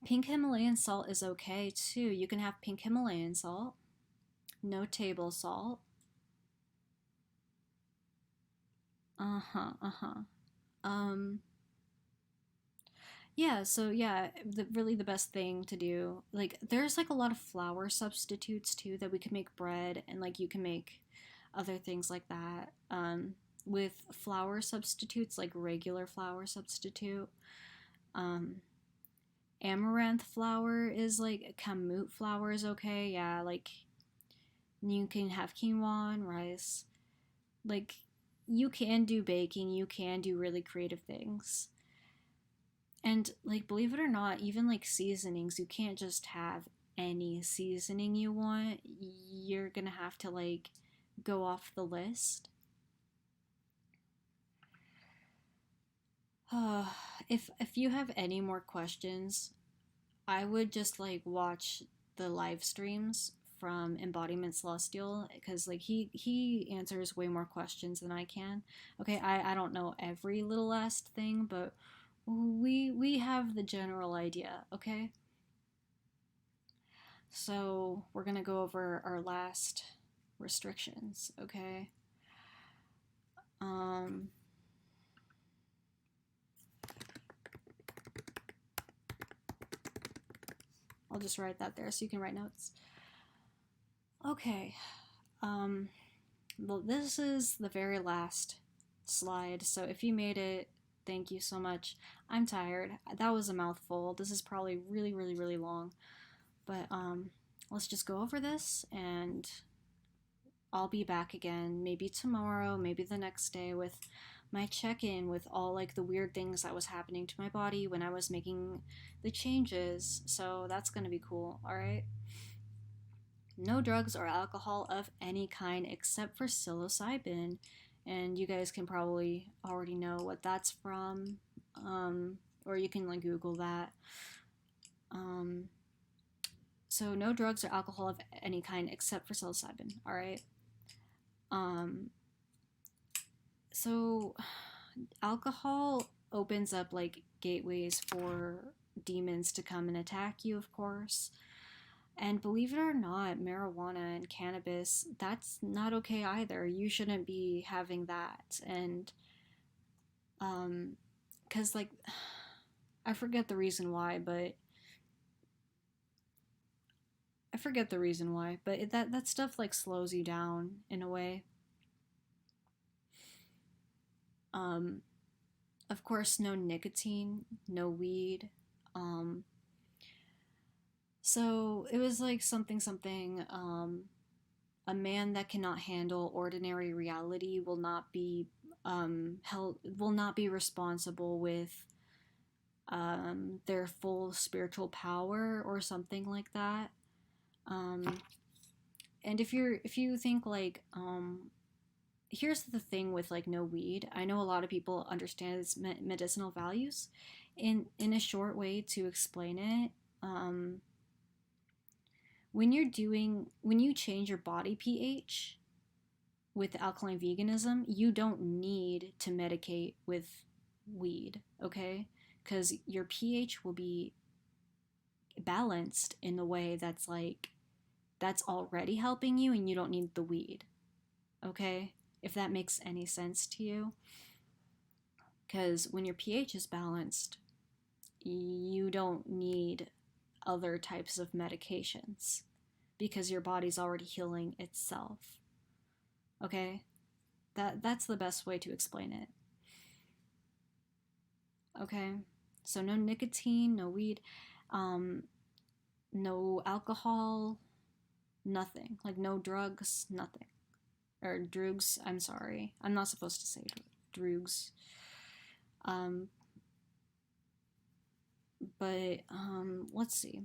Pink Himalayan salt is okay too. You can have pink Himalayan salt. No table salt. Uh huh. Uh huh. Um. Yeah. So yeah, really the best thing to do. Like, there's like a lot of flour substitutes too that we can make bread, and like you can make other things like that. With flour substitutes, like regular flour substitute. Um, Amaranth flour is like kamut flour is okay. Yeah, like you can have quinoa and rice. Like you can do baking, you can do really creative things. And like believe it or not, even like seasonings, you can't just have any seasoning you want. You're going to have to like go off the list. If you have any more questions, I would just like watch the live streams from Embodiment Celestial because like he answers way more questions than I can. Okay, I don't know every little last thing, but we have the general idea, okay? So, we're going to go over our last restrictions, okay? Um I'll just write that there so you can write notes. Okay. Um well, this is the very last slide, so if you made it, thank you so much. I'm tired. That was a mouthful. This is probably really, really, really long. But let's just go over this, and I'll be back again maybe tomorrow, maybe the next day with my check-in with all like the weird things that was happening to my body when I was making the changes. So that's going to be cool. All right. No drugs or alcohol of any kind except for psilocybin. And you guys can probably already know what that's from. Or you can like Google that. Um, so no drugs or alcohol of any kind except for psilocybin. All right. Um, so alcohol opens up like gateways for demons to come and attack you, of course. And believe it or not, marijuana and cannabis, that's not okay either. You shouldn't be having that. And, cause like, I forget the reason why, but that stuff like slows you down in a way. Um, of course, no nicotine, no weed. Um, so it was like something. A man that cannot handle ordinary reality will not be held will not be responsible with their full spiritual power or something like that. Um, and if you think like here's the thing with like no weed. I know a lot of people understand its medicinal values. In a short way to explain it, um, when you change your body pH with alkaline veganism, you don't need to medicate with weed, okay? Because your pH will be balanced in a way that's like that's already helping you, and you don't need the weed, okay? If that makes any sense to you. Because when your pH is balanced, you don't need other types of medications because your body's already healing itself. Okay? That's the best way to explain it. Okay? So no nicotine, no weed, um, no alcohol, nothing. Like no drugs, nothing. Or drugs, I'm sorry. I'm not supposed to say drugs. Um, but let's see.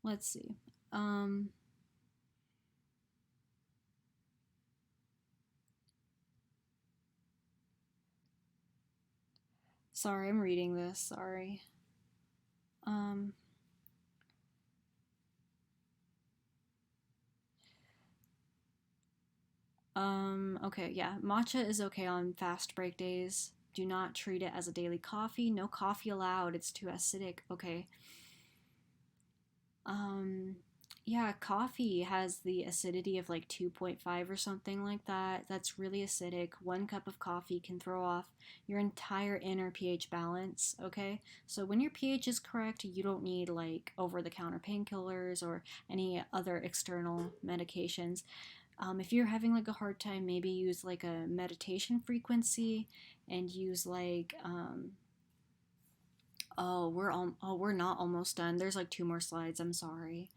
Let's see. Um, Sorry, I'm reading this. Sorry. Um, okay, yeah. Matcha is okay on fast break days. Do not treat it as a daily coffee. No coffee allowed. It's too acidic. Okay. Um, yeah, coffee has the acidity of like 2.5 or something like that. That's really acidic. One cup of coffee can throw off your entire inner pH balance, okay? So when your pH is correct, you don't need like over the counter painkillers or any other external medications. If you're having like a hard time, maybe use like a meditation frequency and use like we're not almost done. There's like two more slides. I'm sorry.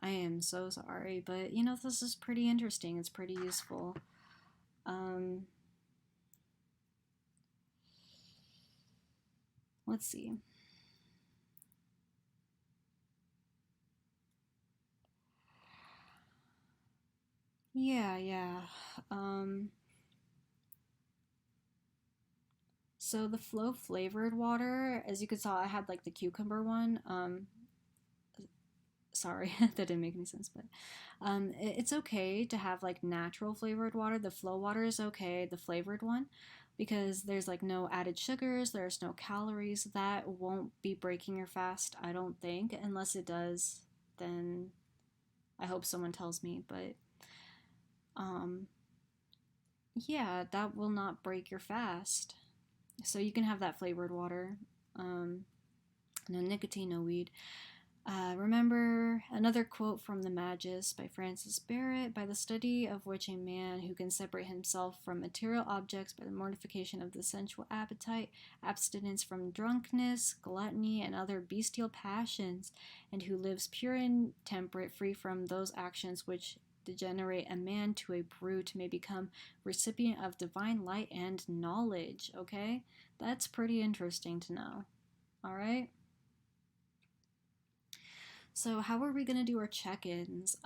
I am so sorry, but you know this is pretty interesting. It's pretty useful. Um, let's see. Yeah, yeah. Um, so the flow flavored water, as you could saw, I had like the cucumber one. Sorry, that didn't make any sense, but it's okay to have like natural flavored water. The flow water is okay, the flavored one, because there's like no added sugars, there's no calories. That won't be breaking your fast, I don't think. Unless it does, then I hope someone tells me. But um, yeah, that will not break your fast. So you can have that flavored water. Um, no nicotine, no weed. Remember another quote from The Magus by Francis Barrett: by the study of which a man who can separate himself from material objects by the mortification of the sensual appetite, abstinence from drunkenness, gluttony, and other bestial passions, and who lives pure and temperate, free from those actions which degenerate a man to a brute, may become recipient of divine light and knowledge. Okay? That's pretty interesting to know. All right? So, how are we going to do our check ins?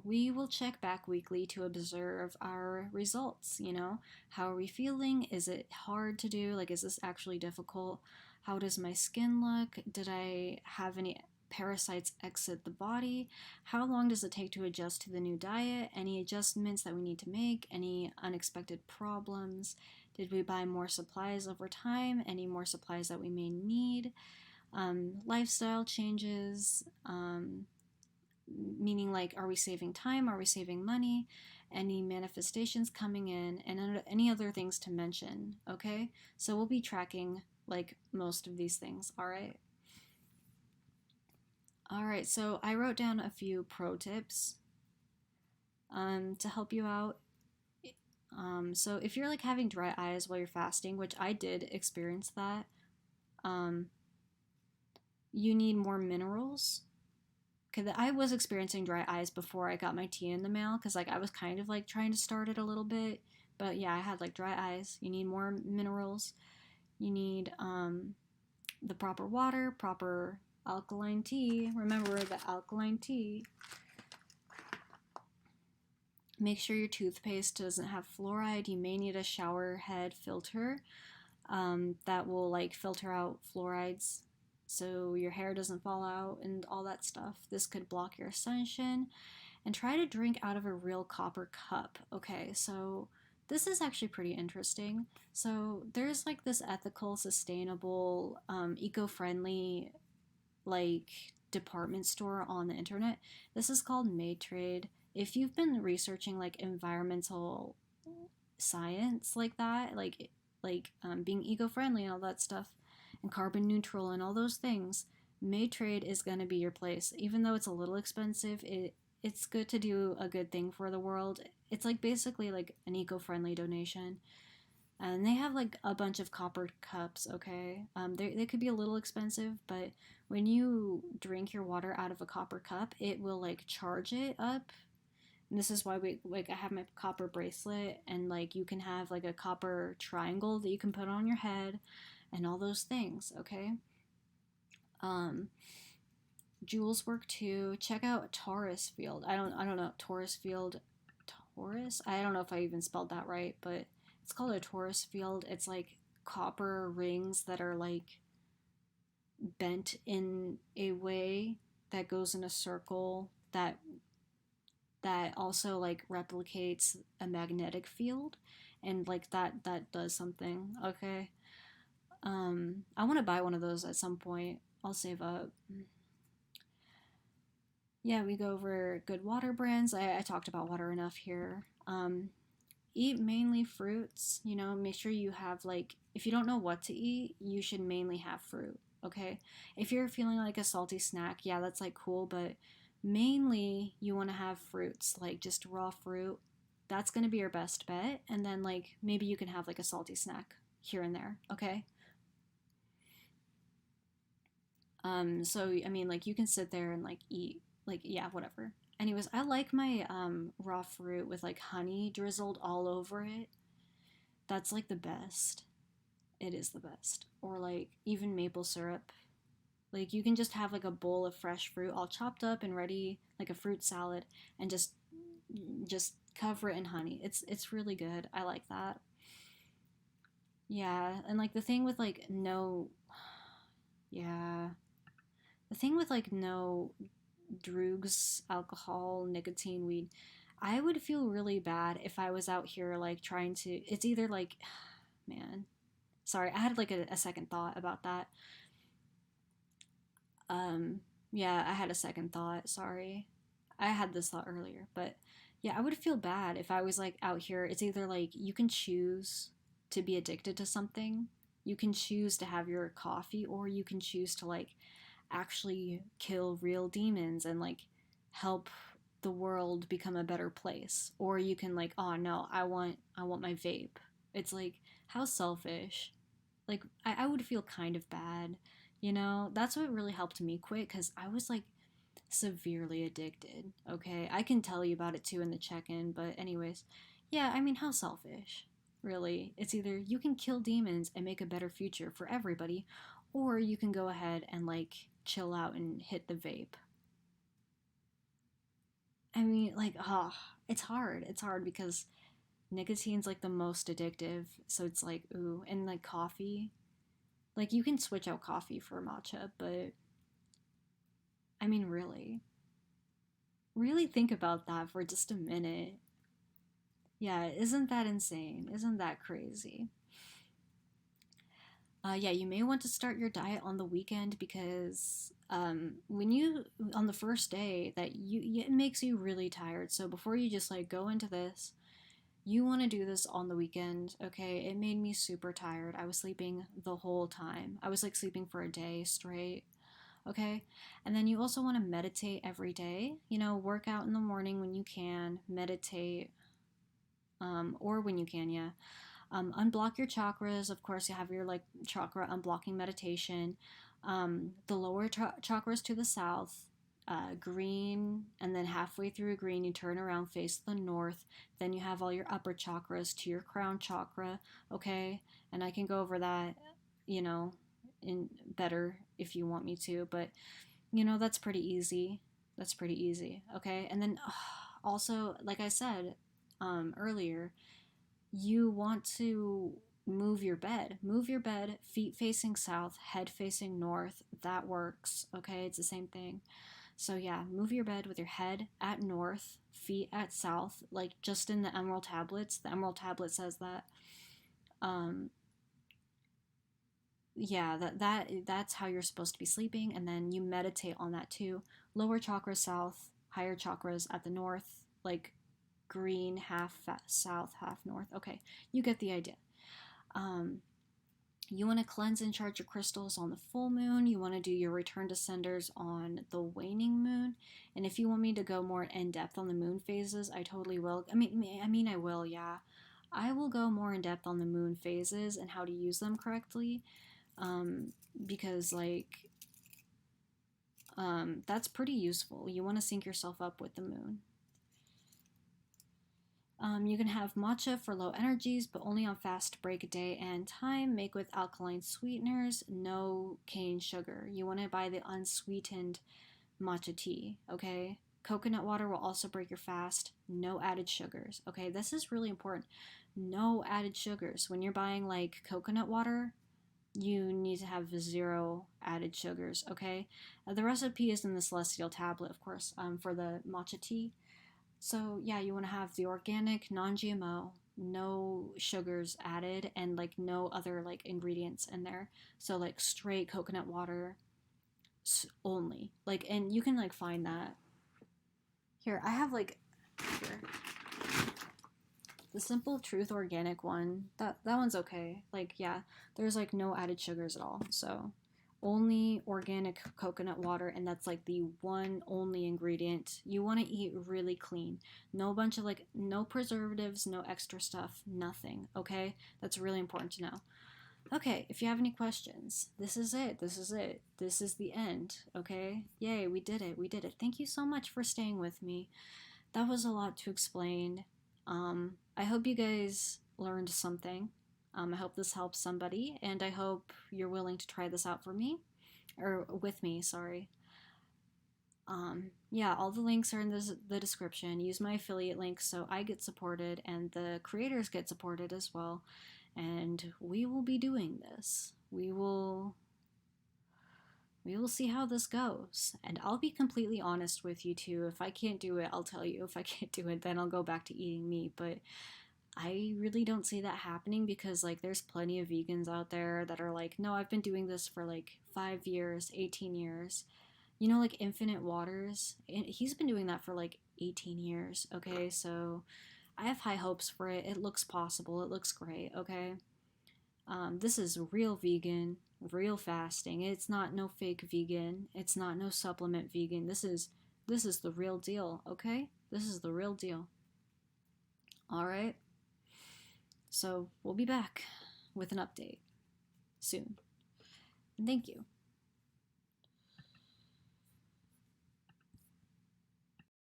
We will check back weekly to observe our results. You know, how are we feeling? Is it hard to do? Like, is this actually difficult? How does my skin look? Did I have any parasites exit the body? How long does it take to adjust to the new diet? Any adjustments that we need to make? Any unexpected problems? Did we buy more supplies over time? Any more supplies that we may need? Lifestyle changes, meaning like, are we saving time? Are we saving money? Any manifestations coming in, and any other things to mention, okay? So we'll be tracking like most of these things, all right? All right, so I wrote down a few pro tips to help you out. So if you're like having dry eyes while you're fasting, which I did experience that, um, you need more minerals. because I was experiencing dry eyes before I got my tea in the mail, because like I was kind of like trying to start it a little bit, but yeah, I had like dry eyes. You need more minerals. You need the proper water, proper alkaline tea. Remember the alkaline tea. Make sure your toothpaste doesn't have fluoride. You may need a shower head filter that will like filter out fluorides so your hair doesn't fall out and all that stuff. This could block your ascension. And try to drink out of a real copper cup. Okay, so this is actually pretty interesting. So there's like this ethical, sustainable, eco-friendly like department store on the internet. This is called Maytrade. If you've been researching like environmental science like that, being eco-friendly and all that stuff, and carbon neutral and all those things, Maytrade is going to be your place. Even though it's a little expensive, it's good to do a good thing for the world. It's like basically like an eco-friendly donation. And they have like a bunch of copper cups, okay? They could be a little expensive, but when you drink your water out of a copper cup, it will like charge it up. And this is why I have my copper bracelet, and like you can have like a copper triangle that you can put on your head and all those things, okay? Um, Jewels work too. Check out Taurus Field. I don't know Taurus Field. Taurus? I don't know if I even spelled that right, but it's called a Taurus Field. It's like copper rings that are like bent in a way that goes in a circle that also like replicates a magnetic field, and like that does something. Okay. I want to buy one of those at some point. I'll save up. Yeah, we go over good water brands. I talked about water enough here. Eat mainly fruits. You know, make sure you have like, if you don't know what to eat, you should mainly have fruit. Okay. If you're feeling like a salty snack, yeah, that's like cool, but mainly you want to have fruits, like just raw fruit. That's going to be your best bet. And then like maybe you can have like a salty snack here and there. Okay. So I mean, like you can sit there and like eat, like yeah, whatever. Anyways, I like my raw fruit with like honey drizzled all over it. That's like the best. It is the best. Or like even maple syrup. Like you can just have like a bowl of fresh fruit all chopped up and ready, like a fruit salad, and just cover it in honey. It's really good. I like that. Yeah, and like the thing with like no, yeah, the thing with like no drugs, alcohol, nicotine, weed, I would feel really bad if I was out here like trying to. It's either like, man, sorry, I had like a second thought about that. Um, yeah, I had a second thought. Sorry, I had this thought earlier, but yeah, I would feel bad if I was like out here. It's either like you can choose to be addicted to something, you can choose to have your coffee, or you can choose to like actually kill real demons and like help the world become a better place, or you can like, oh no, I want my vape. It's like, how selfish. Like I would feel kind of bad, you know. That's what really helped me quit, because I was like severely addicted. Okay, I can tell you about it too in the check-in, but anyways, yeah, I mean, how selfish. Really, it's either you can kill demons and make a better future for everybody, or you can go ahead and like chill out and hit the vape. I mean, like, oh, it's hard. It's hard because nicotine's like the most addictive. So it's like, ooh, and like coffee. Like, you can switch out coffee for matcha, but I mean, really. Really think about that for just a minute. Yeah, isn't that insane? Isn't that crazy? Yeah, you may want to start your diet on the weekend, because when you on the first day that it makes you really tired. So before you just like go into this, you want to do this on the weekend. Okay, it made me super tired. I was sleeping the whole time. I was like sleeping for a day straight. Okay, and then you also want to meditate every day. You know, work out in the morning when you can, meditate, or when you can, yeah. Unblock your chakras. Of course, you have your like chakra unblocking meditation. The lower chakras to the south. green, and then halfway through green, you turn around, face the north. Then you have all your upper chakras to your crown chakra, okay? And I can go over that, you know, in better if you want me to, but you know, that's pretty easy. That's pretty easy, okay? And then also, like I said earlier, you want to move your bed. Move your bed, feet facing south, head facing north. That works, okay? It's the same thing. So yeah, move your bed with your head at north, feet at south, like just in the Emerald Tablets. The Emerald Tablet says that. Um, yeah, that's how you're supposed to be sleeping, and then you meditate on that too. Lower chakras south, higher chakras at the north, like green half south, half north. Okay, you get the idea. Um, you want to cleanse and charge your crystals on the full moon. You want to do your return to senders on the waning moon. And if you want me to go more in depth on the moon phases, I totally will. I will, yeah. I will go more in depth on the moon phases and how to use them correctly. Because that's pretty useful. You want to sync yourself up with the moon. You can have matcha for low energies, but only on fast break day and time. Make with alkaline sweeteners, no cane sugar. You want to buy the unsweetened matcha tea, okay? Coconut water will also break your fast. No added sugars, okay? This is really important. No added sugars. When you're buying like coconut water, you need to have 0 added sugars, okay? The recipe is in the Celestial Tablet, of course, for the matcha tea. So yeah, you want to have the organic, non-GMO, no sugars added, and like no other like ingredients in there. So like straight coconut water only. Like, and you can like find that. Here, I have like here. The Simple Truth organic one. That one's okay. Like yeah, there's like no added sugars at all. So only organic coconut water, and that's like the one only ingredient. You want to eat really clean. No bunch of like no preservatives, no extra stuff, nothing, okay? That's really important to know. Okay, if you have any questions, this is it. This is it. This is the end, okay? Yay, we did it. We did it. Thank you so much for staying with me. That was a lot to explain. I hope you guys learned something. I hope this helps somebody, and I hope you're willing to try this out for me, or with me, sorry. Yeah, all the links are in the description. Use my affiliate link so I get supported and the creators get supported as well. And we will be doing this. We will see how this goes. And I'll be completely honest with you too. If I can't do it, I'll tell you. If I can't do it, then I'll go back to eating meat. But I really don't see that happening because like there's plenty of vegans out there that are like, no, I've been doing this for like 5 years, 18 years. You know, like Infinite Waters, he's been doing that for like 18 years, okay? So I have high hopes for it. It looks possible. It looks great, okay? This is real vegan, real fasting. It's not no fake vegan. It's not no supplement vegan. This is the real deal, okay? This is the real deal. All right? So we'll be back with an update soon. Thank you.